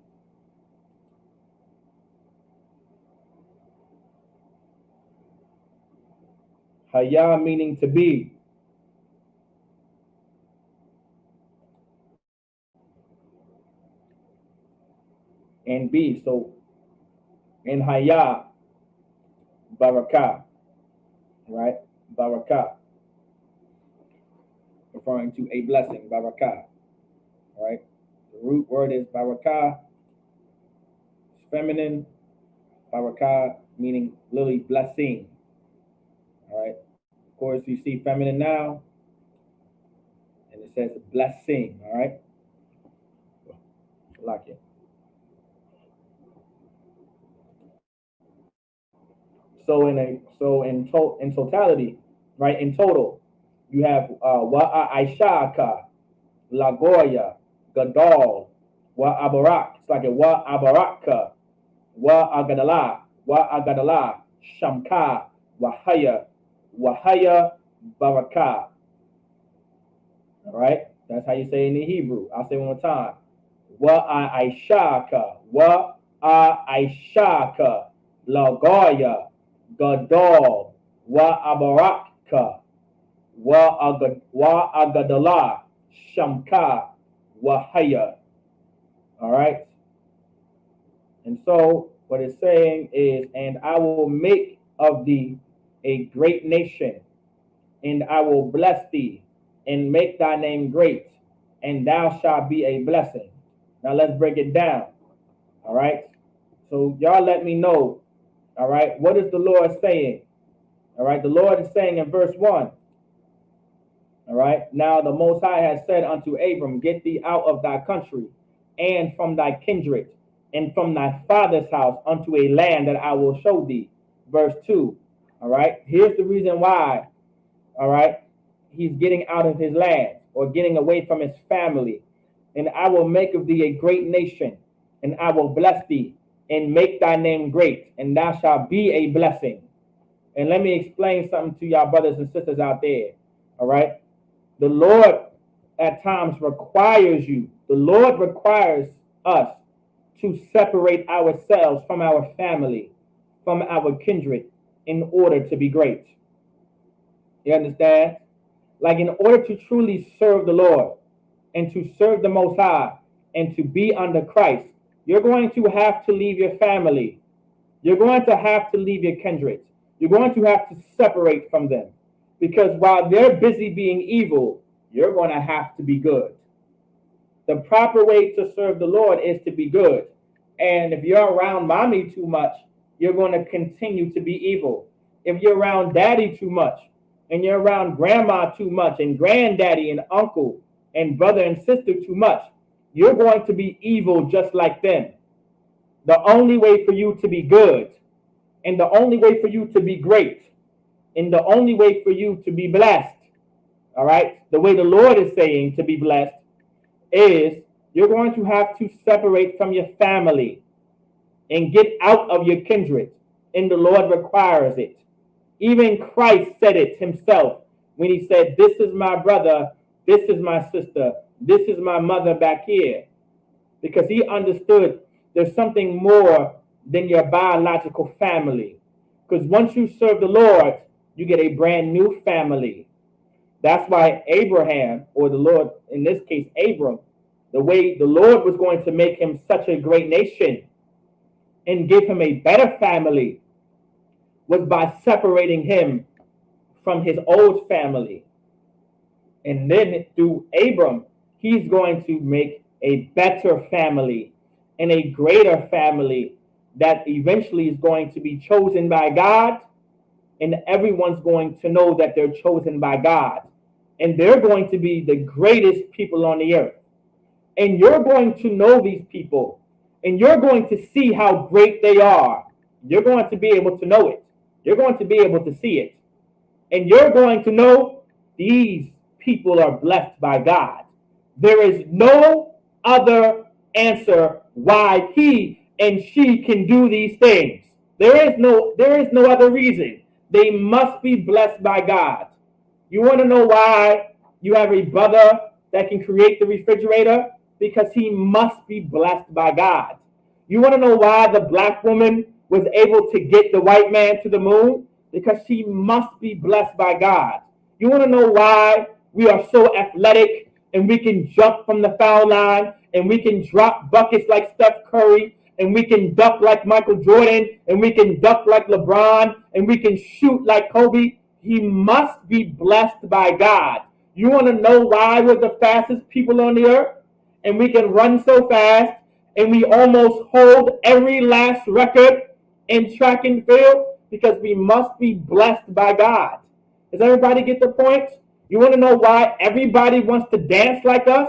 Haya meaning to be. And be. So in haya, barakah. Right? Barakah. Referring to a blessing, barakah. Right? The root word is barakah. It's feminine. Barakah meaning literally blessing. All right. Of course, you see feminine now, and it says blessing. All right. Like it. So in totality, right? In total, you have wa aishaka, lagoya, gadol, wa abarak. It's like a wa abaraka, wa agadala, shamka, wahaya, baraka. All right, that's how you say it in the Hebrew. I'll say it one more time. Wa aishaka, lagoya, gadol, wa abaraka, wa agadala, shamka, wahaya. All right. And so what it's saying is, and I will make of thee a great nation. and I will bless thee, and make thy name great, and thou shalt be a blessing. Now let's break it down. All right. So y'all let me know. All right. What is the Lord saying? All right. The Lord is saying in verse 1. All right. Now the Most High has said unto Abram, get thee out of thy country, and from thy kindred, and from thy father's house, unto a land that I will show thee. Verse 2. All right. Here's the reason why. All right. He's getting out of his land, or getting away from his family. And I will make of thee a great nation, and I will bless thee, and make thy name great, and thou shalt be a blessing. And let me explain something to y'all brothers and sisters out there. All right. The Lord at times requires you. The Lord requires us to separate ourselves from our family, from our kindred, in order to be great. You understand? Like, in order to truly serve the Lord and to serve the Most High and to be under Christ, you're going to have to leave your family. You're going to have to leave your kindred. You're going to have to separate from them. Because while they're busy being evil, you're going to have to be good. The proper way to serve the Lord is to be good. And if you're around mommy too much, you're going to continue to be evil. If you're around daddy too much, and you're around grandma too much, and granddaddy and uncle and brother and sister too much, you're going to be evil just like them. The only way for you to be good, and the only way for you to be great, and the only way for you to be blessed, all right, the way the Lord is saying to be blessed, is you're going to have to separate from your family and get out of your kindred, and the Lord requires it. Even Christ said it himself when he said, this is my brother, this is my sister, this is my mother back here. Because he understood there's something more than your biological family. Because once you serve the Lord, you get a brand new family. That's why Abraham, or the Lord, in this case, Abram, the way the Lord was going to make him such a great nation and give him a better family was by separating him from his old family. And then through Abram, he's going to make a better family and a greater family that eventually is going to be chosen by God, and everyone's going to know that they're chosen by God. And they're going to be the greatest people on the earth. And you're going to know these people, and you're going to see how great they are. You're going to be able to know it. You're going to be able to see it. And you're going to know these people are blessed by God. There is no other answer why he and she can do these things. There is no other reason. They must be blessed by God. You want to know why you have a brother that can create the refrigerator? Because he must be blessed by God. You want to know why the black woman was able to get the white man to the moon? Because she must be blessed by God. You want to know why we are so athletic and we can jump from the foul line and we can drop buckets like Steph Curry and we can dunk like Michael Jordan and we can dunk like LeBron and we can shoot like Kobe? He must be blessed by God. You want to know why we're the fastest people on the earth? And we can run so fast and we almost hold every last record in track and field? Because we must be blessed by God. Does everybody get the point? You want to know why everybody wants to dance like us?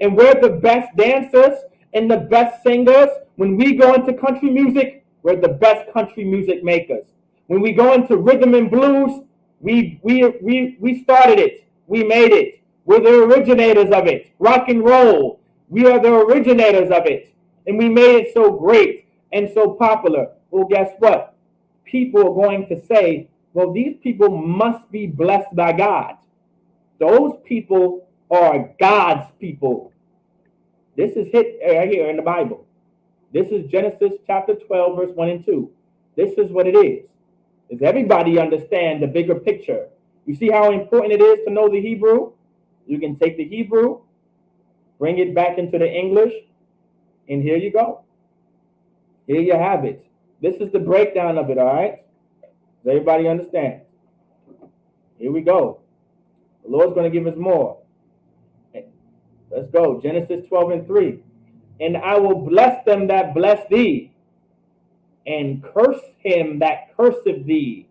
And we're the best dancers and the best singers. When we go into country music, we're the best country music makers. When we go into rhythm and blues, we started it. We made it. We're the originators of it. Rock and roll, we are the originators of it. And we made it so great and so popular. Well, guess what? People are going to say, well, these people must be blessed by God. Those people are God's people. This is hit right here in the Bible. This is Genesis chapter 12, verse 1 and 2. This is what it is. Does everybody understand the bigger picture? You see how important it is to know the Hebrew? You can take the Hebrew, bring it back into the English, and here you go. Here you have it. This is the breakdown of it, all right? Does everybody understand? Here we go. The Lord's going to give us more. Let's go. Genesis 12:3. And I will bless them that bless thee, and curse him that curseth thee.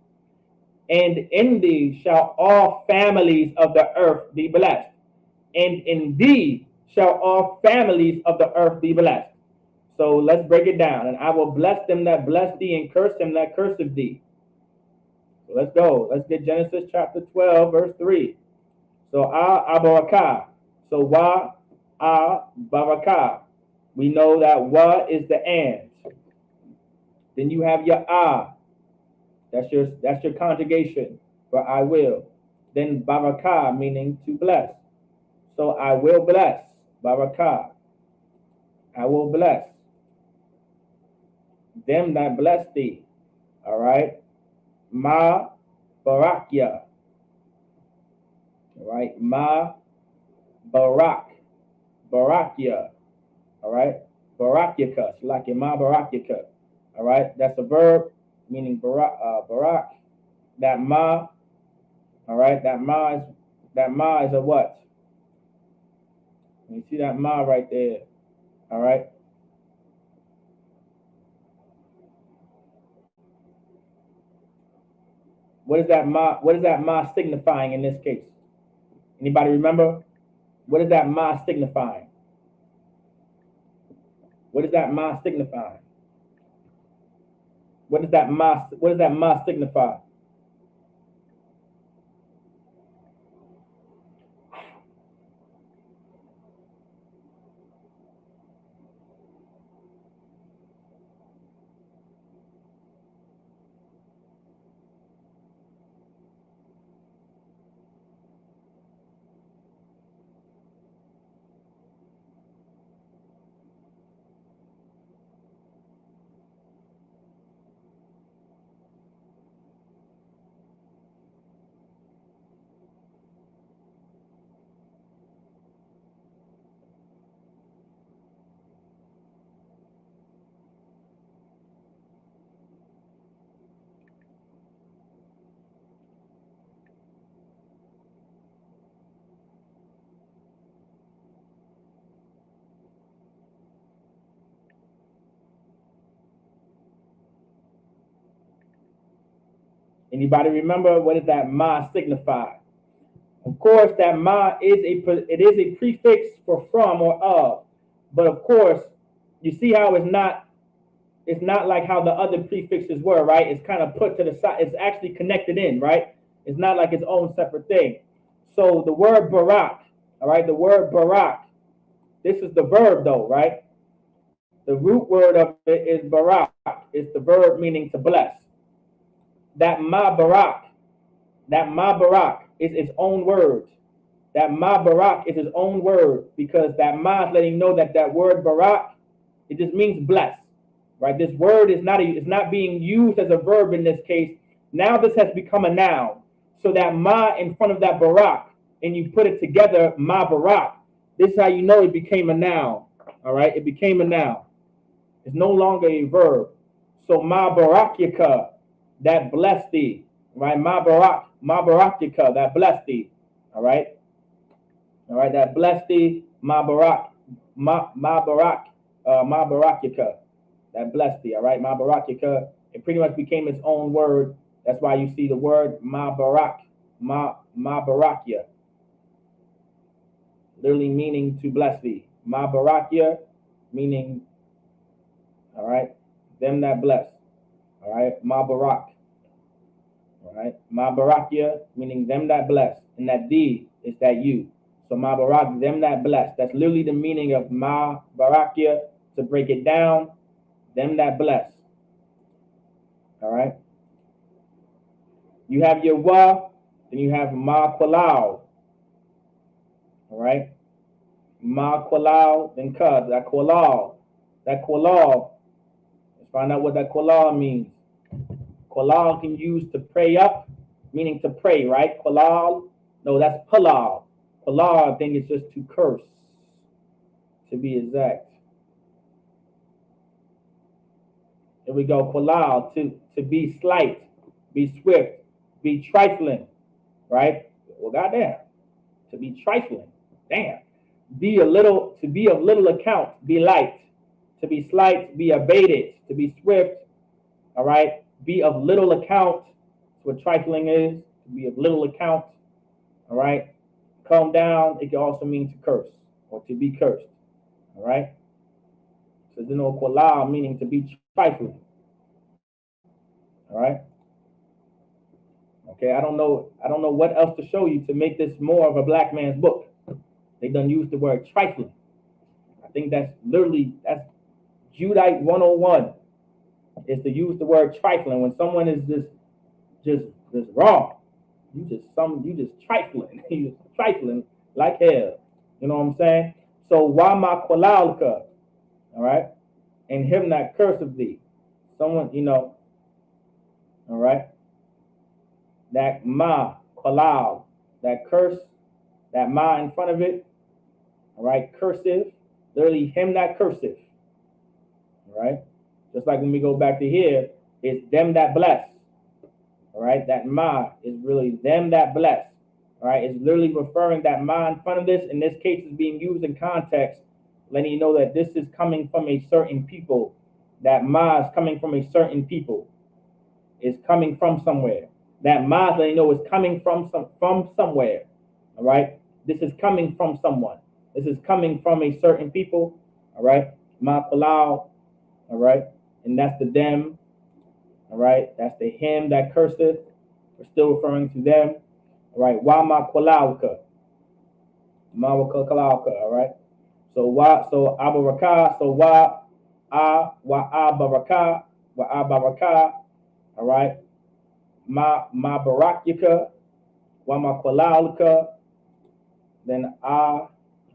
And in thee shall all families of the earth be blessed. And in thee shall all families of the earth be blessed. So let's break it down. And I will bless them that bless thee, and curse him that curseth thee. So let's go. Let's get Genesis chapter 12, verse 3. So barakah. So barakah. We know that wa is the and. Then you have your That's your conjugation for I will. Then barakah, meaning to bless. So I will bless. Barakah. I will bless them that bless thee. All right. Ma barakya. All right. Ma barak. Barakya. All right. Barakyaka. Like ma barakyaka. All right. That's a verb meaning barak. That ma. All right. That ma is a what? You see that ma right there. All right. What is that ma? What is that ma signifying in this case? Anybody remember? What is that ma signifying? What is that ma signifying? What does that ma signify? Anybody remember what does that ma signify? Of course, that ma is a prefix for from or of, but of course, you see how it's not like how the other prefixes were, right? It's kind of put to the side. It's actually connected in, right? It's not like its own separate thing. So the word barak, all right, the word barak, this is the verb though, right? The root word of it is barak. It's the verb meaning to bless. That ma barak is its own word. That ma barak is its own word because that ma is letting you know that that word barak, it just means bless, right? This word is not being used as a verb in this case. Now this has become a noun. So that ma in front of that barak, and you put it together, ma barak. This is how you know it became a noun. All right, it became a noun. It's no longer a verb. So ma barakyaka, that bless thee, right? Ma barakyaka, that bless thee. All right, that bless thee, ma barak, ma barakyaka, that bless thee. All right, ma barakyaka. It pretty much became its own word. That's why you see the word ma barakya, literally meaning to bless thee. Ma barakya, meaning, all right, them that bless. All right, ma barak. All right, ma barakya, meaning them that bless, and that thee is that you. So ma barak, them that bless. That's literally the meaning of ma barakya. To break it down, them that bless. All right. You have your wa, then you have ma qualau. All right. Ma qualau, then ka. That qualau. Let's find out what that qualau means. Qualal can use to pray up, meaning to pray, right? Qualal, no, that's palal. Palal, I think it's just to curse, to be exact. Here we go, qualal, to be slight, be swift, be trifling. right? Well, goddamn, to be trifling, damn. Be a little, to be of little account, be light. To be slight, be abated. To be swift, all right? Be of little account. That's what trifling is, to be of little account, all right? Calm down, it can also mean to curse or to be cursed, all right? So, quala, meaning to be trifling, all right? Okay, I don't know what else to show you to make this more of a black man's book. They done used the word trifling. I think that's Judite 101 is to use the word trifling when someone is just wrong. You just trifling. You just trifling like hell. You know what I'm saying? So why my kolalka, all right, and him that curse of thee. Someone, all right, that ma kolal, that curse, that ma in front of it, all right, cursive, literally him that cursive, all right. Just like when we go back to here, it's them that bless, all right. That ma is really them that bless, all right. It's literally referring that ma in front of this. In this case, is being used in context, letting you know that this is coming from a certain people. That ma is coming from a certain people. Is coming from somewhere. That ma, letting you know, is coming from somewhere. All right. This is coming from someone. This is coming from a certain people. All right. Ma palau. All right. And that's the them. All right. That's the him that curseth. We're still referring to them. All right. Wa ma kolauka. Ma kolauka. All right. So abaraka. So wa abaraka. Wa abaraka. All right. Ma barakyaka. Wa ma kolauka. Then arar.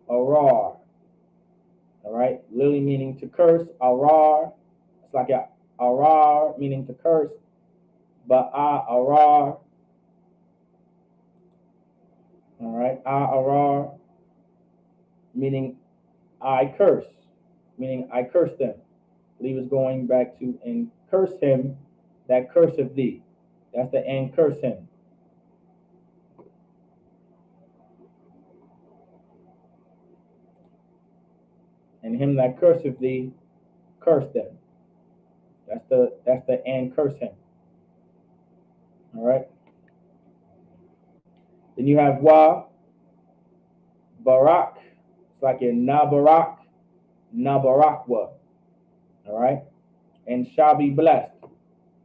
All right. Literally meaning to curse. Arar. It's like a arar meaning to curse. But arar. All right. Arar meaning I curse. Meaning I curse them. I believe it's going back to and curse him that curseth thee. That's the and curse him. And him that curseth thee, curse them. That's the and curse him. All right. Then you have wa barak. It's like a nabarak, nabarakwa. All right. And shall be blessed.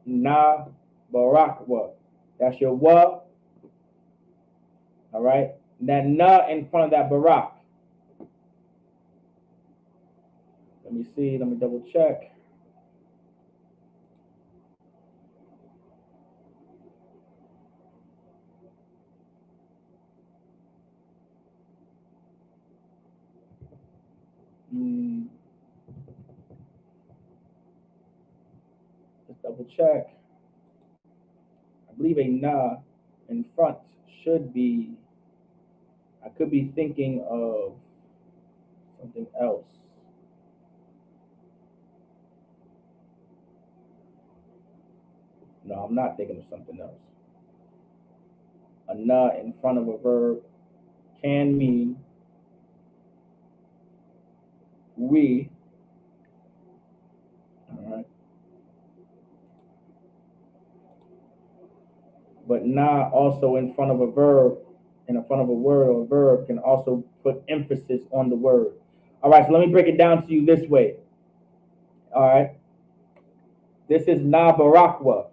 Na barakwa. That's your wa. All right. That na in front of that barak. Let me see. Let me double check. Let's double check. I believe a na in front should be. I could be thinking of something else. No, I'm not thinking of something else. A na in front of a verb can mean we. All right. But na also in front of a verb, in front of a word or a verb can also put emphasis on the word. All right, so let me break it down to you this way. All right. This is na barakwa.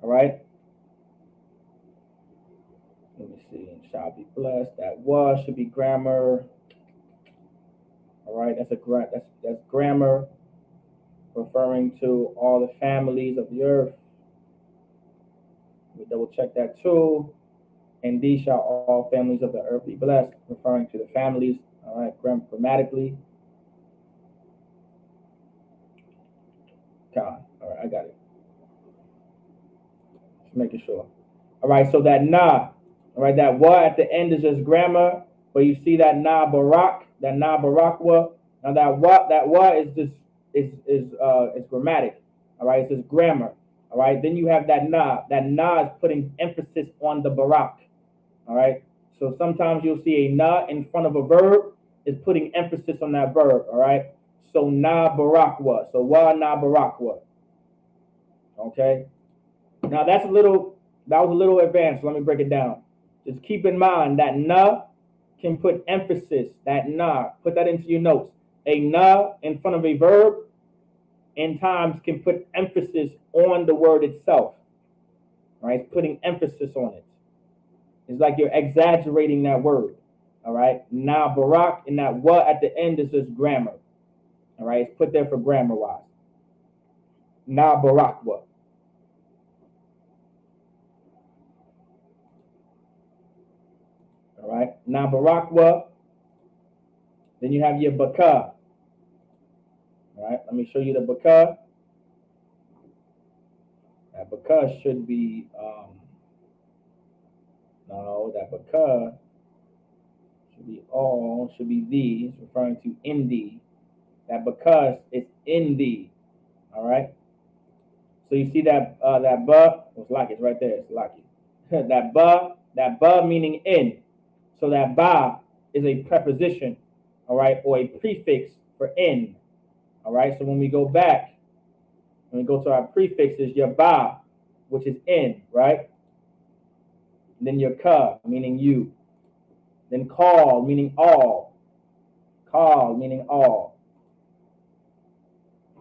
All right. Let me see. And shall be blessed. That was should be grammar. All right. That's grammar referring to all the families of the earth. Let me double check that too. And these shall all families of the earth be blessed, referring to the families. All right, grammatically. God. All right, I got it. Just making sure. All right, so that na, all right, that wa at the end is just grammar, but you see that na barak, that na barakwa. Now that wa is just is grammatic. All right, it's just grammar. All right, then you have that na. That na is putting emphasis on the barak. All right. So sometimes you'll see a na in front of a verb is putting emphasis on that verb. All right. So na barakwa. So wa na barakwa. Okay. Now that's a little. That was a little advanced. Let me break it down. Just keep in mind that na can put emphasis. That na, put that into your notes. A na in front of a verb, in times can put emphasis on the word itself. All right, it's putting emphasis on it. It's like you're exaggerating that word. All right. Now barak and that wa at the end is just grammar. All right, it's put there for grammar wise. Now barak wa. All right. Now barak wa. Then you have your baka. All right. Let me show you the baka. That baka should be no, that baka should be all, should be thee. It's referring to in thee. That because it's in thee. All right. So you see that that ba, it's like it's right there. It's like it. that ba meaning in. So that ba is a preposition, all right, or a prefix for in. All right. So when we go back, when we go to our prefixes, your ba, which is in, right? And then your ka, meaning you. Then call, meaning all. Call, meaning all.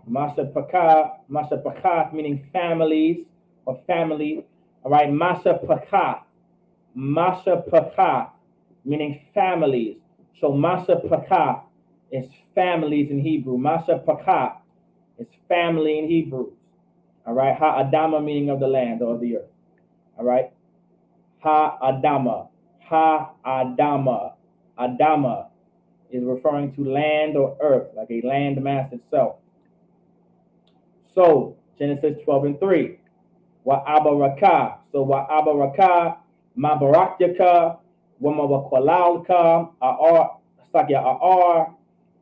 Masha Pakath, meaning families or family. All right, Masha Pakath, meaning families. So Masha Pakath is families in Hebrew. Masha Pakath is family in Hebrew. All right, Ha-Adama, meaning of the land or of the earth. All right, Ha-Adama, Adama is referring to land or earth, like a land mass itself. So Genesis 12:3. Wa'abaraka. So wa'abaraka, mabarakyaka, wamawakwalalka, sakya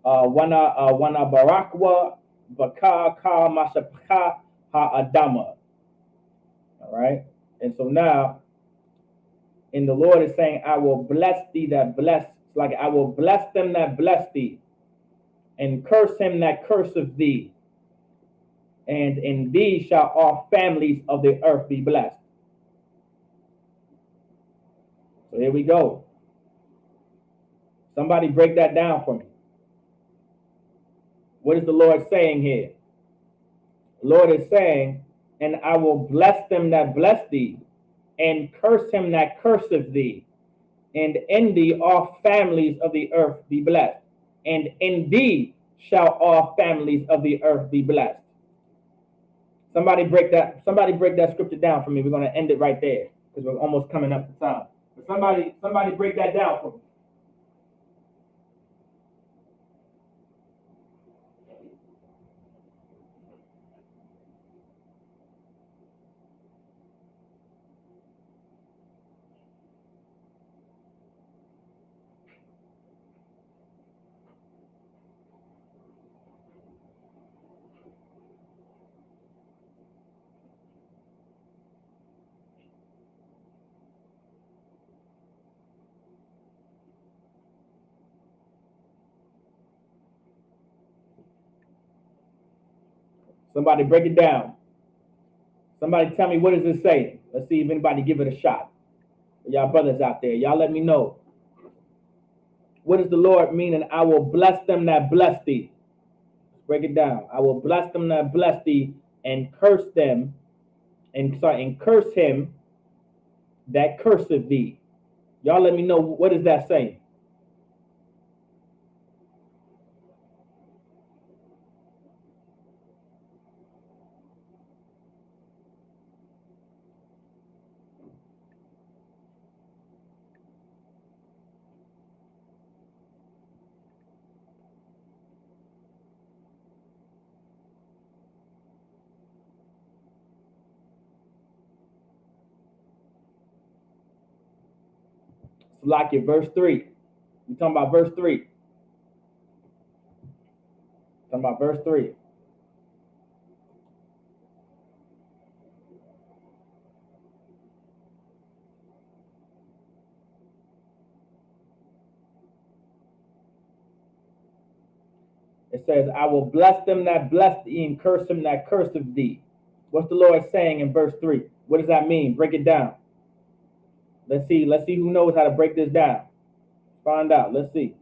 wana barakwa, baka ka masapaka ha-adama. All right. And so now, and the Lord is saying, I will bless thee that bless. It's like I will bless them that bless thee, and curse him that curseth thee. And in thee shall all families of the earth be blessed. So here we go. Somebody break that down for me. What is the Lord saying here? The Lord is saying, and I will bless them that bless thee, and curse him that curseth thee. And in thee all families of the earth be blessed. And in thee shall all families of the earth be blessed. Somebody break that scripture down for me. We're going to end it right there because we're almost coming up to time. But somebody break that down for me. Somebody break it down. Somebody tell me, what does it say? Let's see if anybody give it a shot. Y'all brothers out there, y'all let me know. What does the Lord mean? And I will bless them that bless thee. Let's break it down. I will bless them that bless thee, and curse them, and curse him that curseth thee. Y'all let me know, what is that saying? It's like it, verse 3. We're talking about verse 3. Talking about verse 3. It says, I will bless them that bless thee and curse them that curseth thee. What's the Lord saying in verse 3? What does that mean? Break it down. Let's see. Let's see who knows how to break this down. Find out. Let's see.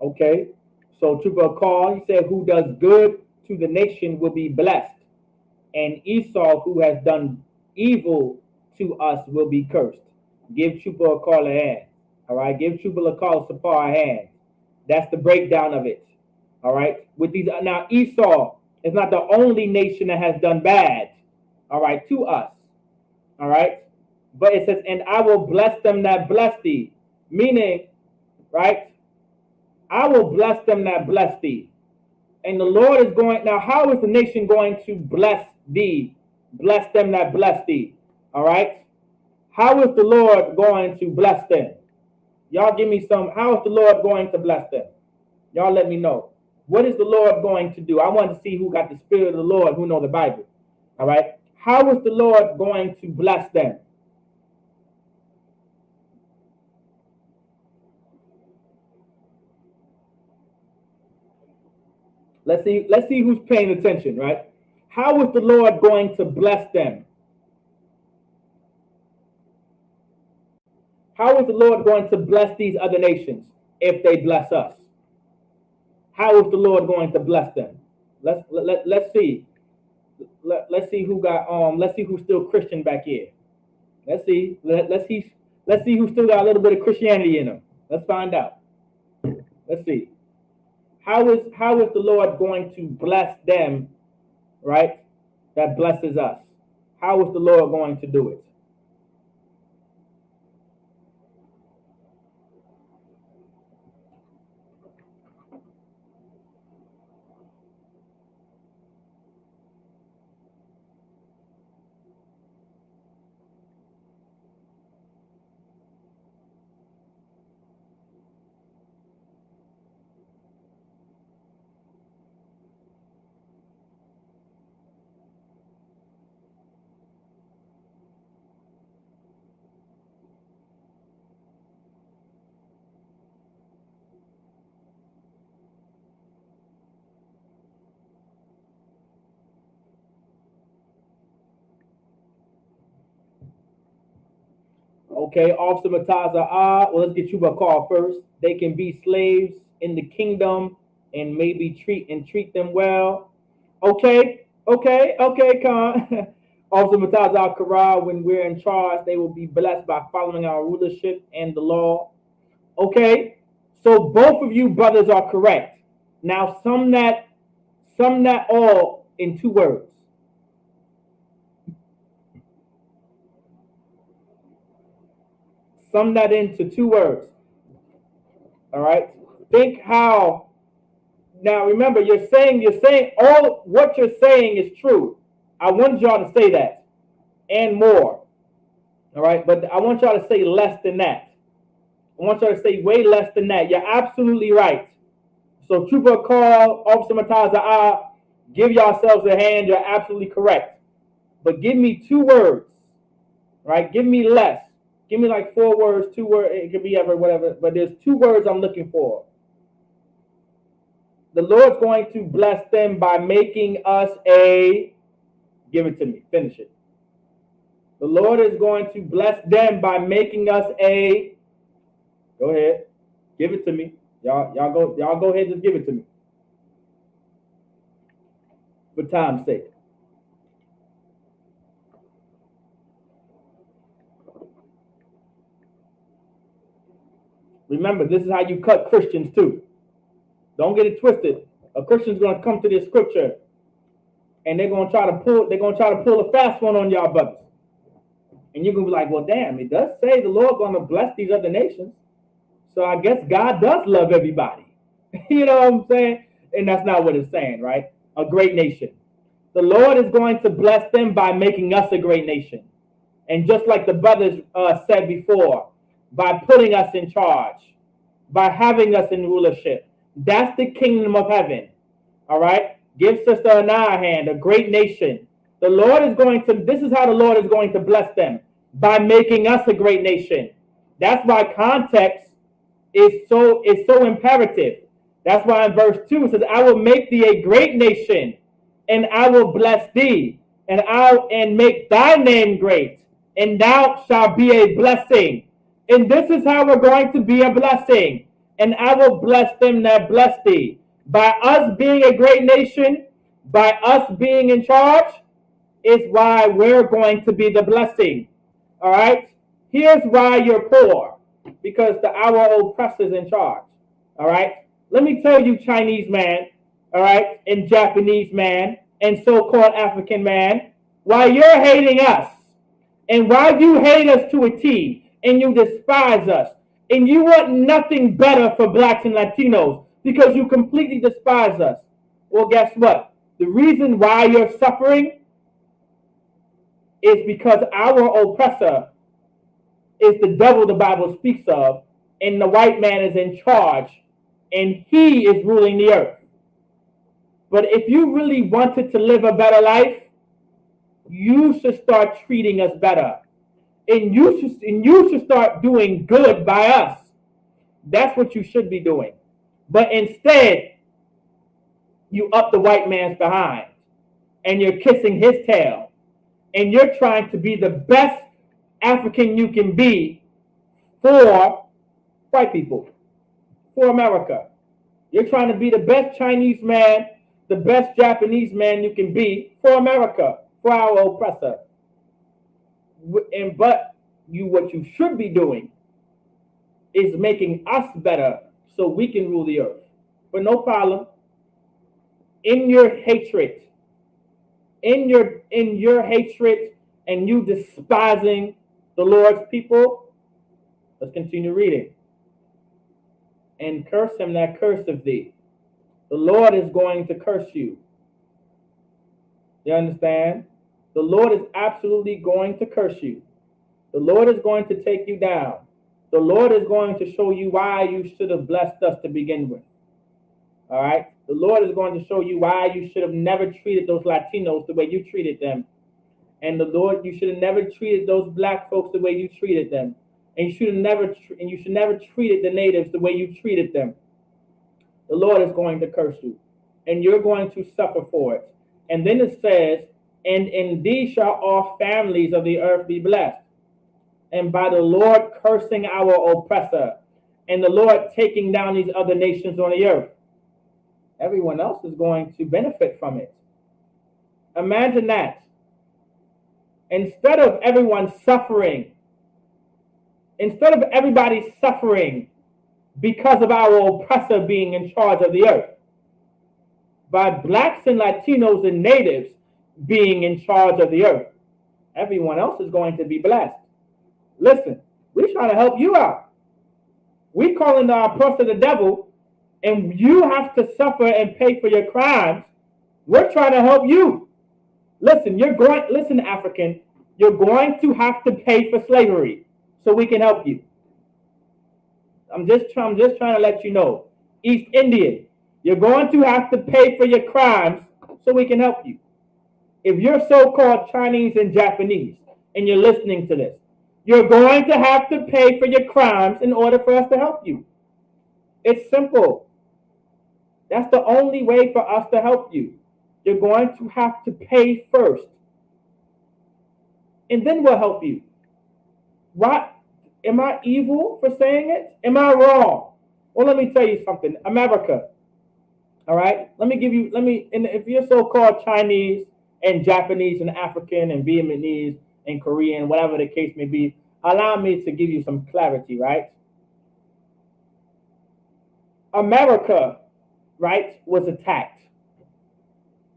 Okay. So Trooper Call, he said, who does good to the nation will be blessed, and Esau, who has done evil to us, will be cursed. Give Trooper a call a hand. All right. Give Trooper a call supply a hand. That's the breakdown of it. All right. With these now, Esau is not the only nation that has done bad. All right, to us. All right. But it says, and I will bless them that bless thee. Meaning, right? I will bless them that bless thee. And the Lord is going, now, how is the nation going to bless thee? Bless them that bless thee. All right. How is the Lord going to bless them? Y'all give me some. How is the Lord going to bless them? Y'all let me know. What is the Lord going to do? I want to see who got the Spirit of the Lord, who know the Bible. All right. How is the Lord going to bless them? Let's see who's paying attention, right? How is the Lord going to bless them? How is the Lord going to bless these other nations if they bless us? How is the Lord going to bless them? Let's see. Let's see who got let's see who's still Christian back here. Let's see who still got a little bit of Christianity in them. Let's find out. Let's see. How is the Lord going to bless them, right? That blesses us. How is the Lord going to do it? Okay, Officer Mataza, well, let's get you a call first. They can be slaves in the kingdom and maybe treat them well. Okay, Khan. Officer Mataza Kara, when we're in charge, they will be blessed by following our rulership and the law. Okay, so both of you brothers are correct. Now, sum that all in 2 words. Sum that into 2 words. All right. Think how. Now remember, you're saying all what you're saying is true. I want y'all to say that and more. All right, but I want y'all to say less than that. I want y'all to say way less than that. You're absolutely right. So Trooper Call, Officer Mataza, give yourselves a hand. You're absolutely correct. But give me 2 words. Right? Give me less. Give me like 4 words, 2 words. It could be ever whatever. But there's 2 words I'm looking for. The Lord's going to bless them by making us a. Give it to me. Finish it. The Lord is going to bless them by making us a. Go ahead. Give it to me. Y'all go ahead and just give it to me. For time's sake. Remember, this is how you cut Christians too. Don't get it twisted. A Christian's going to come to this scripture and they're gonna try to pull a fast one on y'all brothers. And you're gonna be like, well, damn, it does say the Lord gonna bless these other nations. So I guess God does love everybody. You know what I'm saying? And that's not what it's saying, right? A great nation. The Lord is going to bless them by making us a great nation. And just like the brothers said before, by putting us in charge, by having us in rulership. That's the kingdom of heaven. All right? Give Sister Anna a hand, a great nation. This is how the Lord is going to bless them, by making us a great nation. That's why context is so imperative. That's why in verse 2 it says, I will make thee a great nation, and I will bless thee, and make thy name great, and thou shalt be a blessing. And this is how we're going to be a blessing. And I will bless them that bless thee. By us being a great nation, by us being in charge, is why we're going to be the blessing. All right? Here's why you're poor. Because our oppressor's in charge. All right? Let me tell you, Chinese man, all right, and Japanese man, and so-called African man, why you're hating us, and why you hate us to a T, and you despise us, and you want nothing better for blacks and Latinos, because you completely despise us. Well, guess what? The reason why you're suffering is because our oppressor is the devil the Bible speaks of, and the white man is in charge, and he is ruling the earth. But if you really wanted to live a better life, you should start treating us better. And you should start doing good by us. That's what you should be doing. But instead, you up the white man's behind, and you're kissing his tail, and you're trying to be the best African you can be for white people, for America. You're trying to be the best Chinese man, the best Japanese man you can be for America, for our oppressor. But what you should be doing is making us better so we can rule the earth. But no problem. In your hatred, in your hatred and you despising the Lord's people, let's continue reading. And curse him that curseth thee. The Lord is going to curse you. You understand? The Lord is absolutely going to curse you. The Lord is going to take you down. The Lord is going to show you why you should have blessed us to begin with. All right? The Lord is going to show you why you should have never treated those Latinos the way you treated them. And the Lord, you should have never treated those black folks the way you treated them. And you should never treated the natives the way you treated them. The Lord is going to curse you, and you're going to suffer for it. And then it says, and in thee shall all families of the earth be blessed. And by the Lord cursing our oppressor, and the Lord taking down these other nations on the earth, everyone else is going to benefit from it. Imagine that. Instead of everybody suffering because of our oppressor being in charge of the earth, by blacks and Latinos and natives being in charge of the earth, everyone else is going to be blessed. Listen, we're trying to help you out. We're calling the oppressor the devil, and you have to suffer and pay for your crimes. We're trying to help you. Listen, African, you're going to have to pay for slavery so we can help you. I'm just trying to let you know. East Indian, you're going to have to pay for your crimes so we can help you. If you're so-called Chinese and Japanese and you're listening to this, you're going to have to pay for your crimes in order for us to help you. It's simple. That's the only way for us to help you. You're going to have to pay first, and then we'll help you. What? Am I evil for saying it? Am I wrong? Well, let me tell you something. America, all right? And if you're so-called Chinese and Japanese and African and Vietnamese and Korean, whatever the case may be, allow me to give you some clarity, right? America, right, was attacked.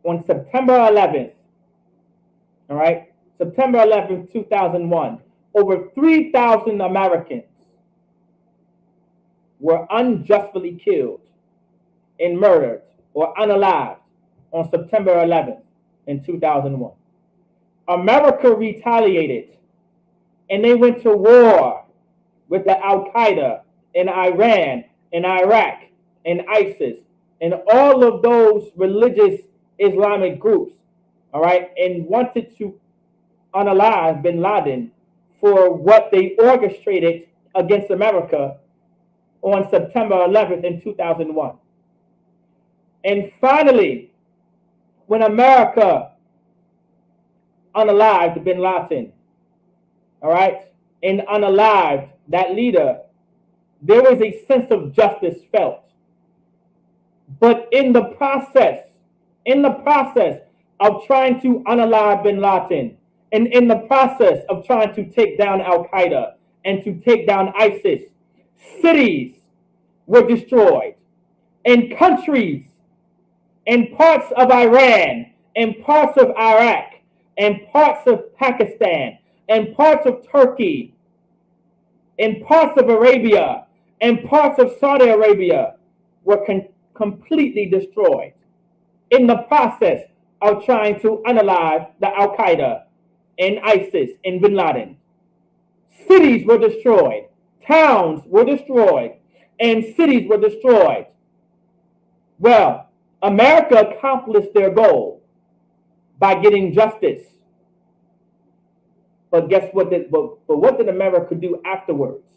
on September 11th, all right, September 11th, 2001, over 3,000 Americans were unjustly killed and murdered or unalived on September 11th in 2001. America retaliated and they went to war with the Al Qaeda in Iran, in Iraq, and ISIS, and all of those religious Islamic groups, all right, and wanted to unalive bin Laden for what they orchestrated against America on September 11th in 2001. And finally, when America unalived bin Laden, all right, and unalived that leader, there was a sense of justice felt. But in the process of trying to unalive bin Laden, and in the process of trying to take down Al Qaeda and to take down ISIS, cities were destroyed, and countries, and parts of Iran, and parts of Iraq, and parts of Pakistan, and parts of Turkey, and parts of Arabia, and parts of Saudi Arabia were completely destroyed in the process of trying to unalive the Al Qaeda and ISIS and bin Laden. Cities were destroyed, towns were destroyed, and cities were destroyed. Well, America accomplished their goal by getting justice. But guess what? But what did America do afterwards?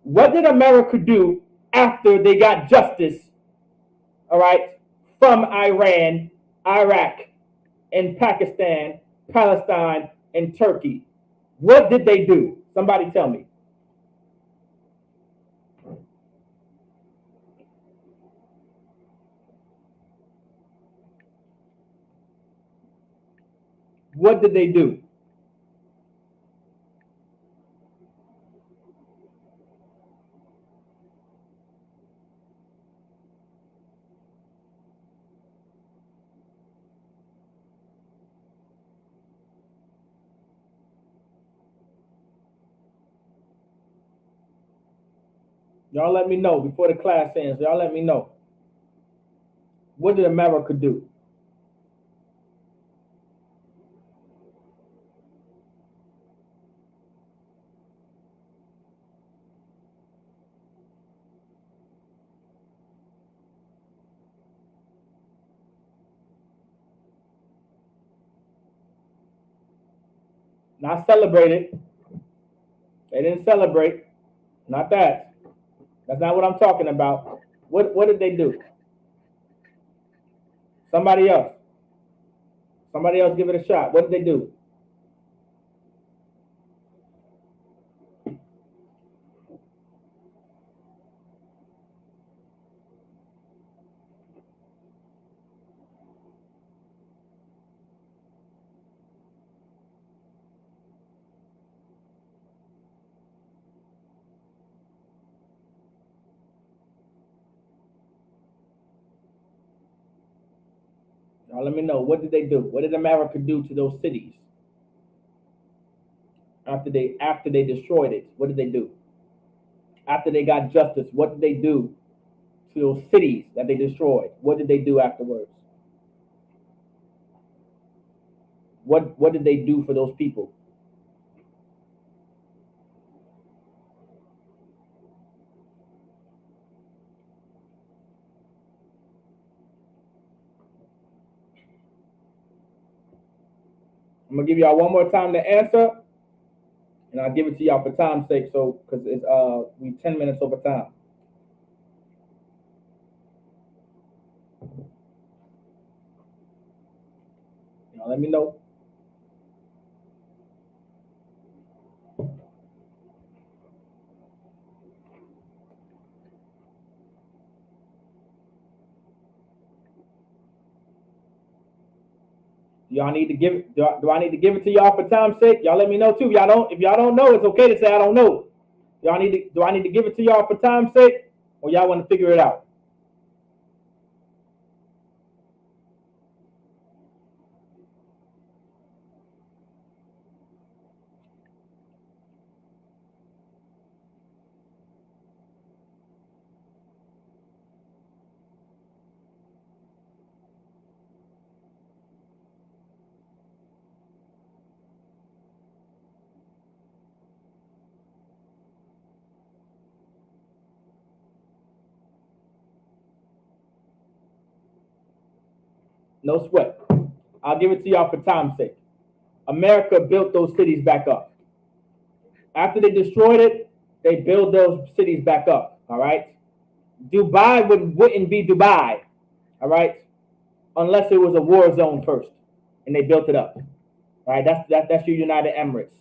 What did America do after they got justice, all right, from Iran, Iraq, and Pakistan, Palestine, and Turkey? What did they do? Somebody tell me. What did they do? Y'all let me know before the class ends. Y'all let me know. What did America do? Not celebrated. They didn't celebrate. Not that. That's not what I'm talking about. What did they do? Somebody else. Somebody else give it a shot. What did they do? Now let me know. What did they do? What did America do to those cities after they destroyed it? What did they do? After they got justice, what did they do to those cities that they destroyed? What did they do afterwards? What did they do for those people? I'm gonna give y'all one more time to answer, and I'll give it to y'all for time's sake. So, because it's we 10 minutes over time. Y'all let me know. Y'all need to give it. Do I need to give it to y'all for time's sake? Y'all let me know too. If y'all don't know, it's okay to say I don't know. Do I need to give it to y'all for time's sake, or y'all want to figure it out? No sweat. I'll give it to y'all for time's sake. America built those cities back up. After they destroyed it, they built those cities back up. All right. Dubai wouldn't be Dubai. All right, unless it was a war zone first, and they built it up. All right, that's your United Emirates.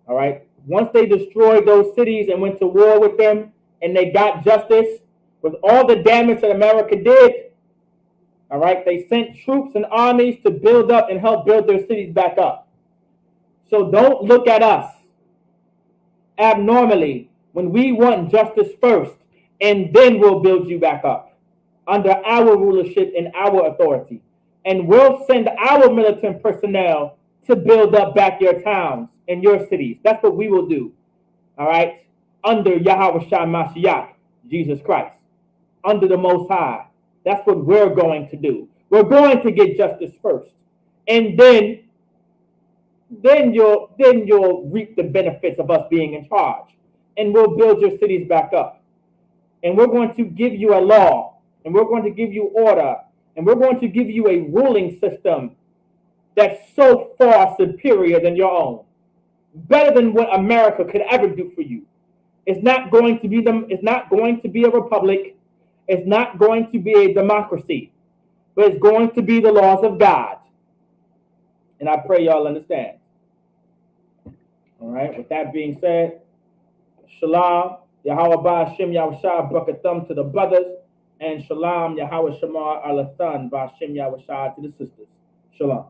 All right. Once they destroyed those cities and went to war with them, and they got justice with all the damage that America did, all right, they sent troops and armies to build up and help build their cities back up. So don't look at us abnormally when we want justice first, and then we'll build you back up under our rulership and our authority. And we'll send our militant personnel to build up back your towns and your cities. That's what we will do. All right? Under Yahweh Shai Mashiach, Jesus Christ. Under the Most High. That's what we're going to do. We're going to get justice first. And then you'll reap the benefits of us being in charge. And we'll build your cities back up. And we're going to give you a law. And we're going to give you order. And we're going to give you a ruling system that's so far superior than your own. Better than what America could ever do for you. It's not going to be a republic. It's not going to be a democracy. But it's going to be the laws of God. And I pray y'all understand. All right. With that being said, Shalom, Yahweh Ba'Shem Yahushua, Brakathum to the brothers, and Shalom, Yahweh Shamar Alathan Ba'Shem Yahushua to the sisters. Shalom.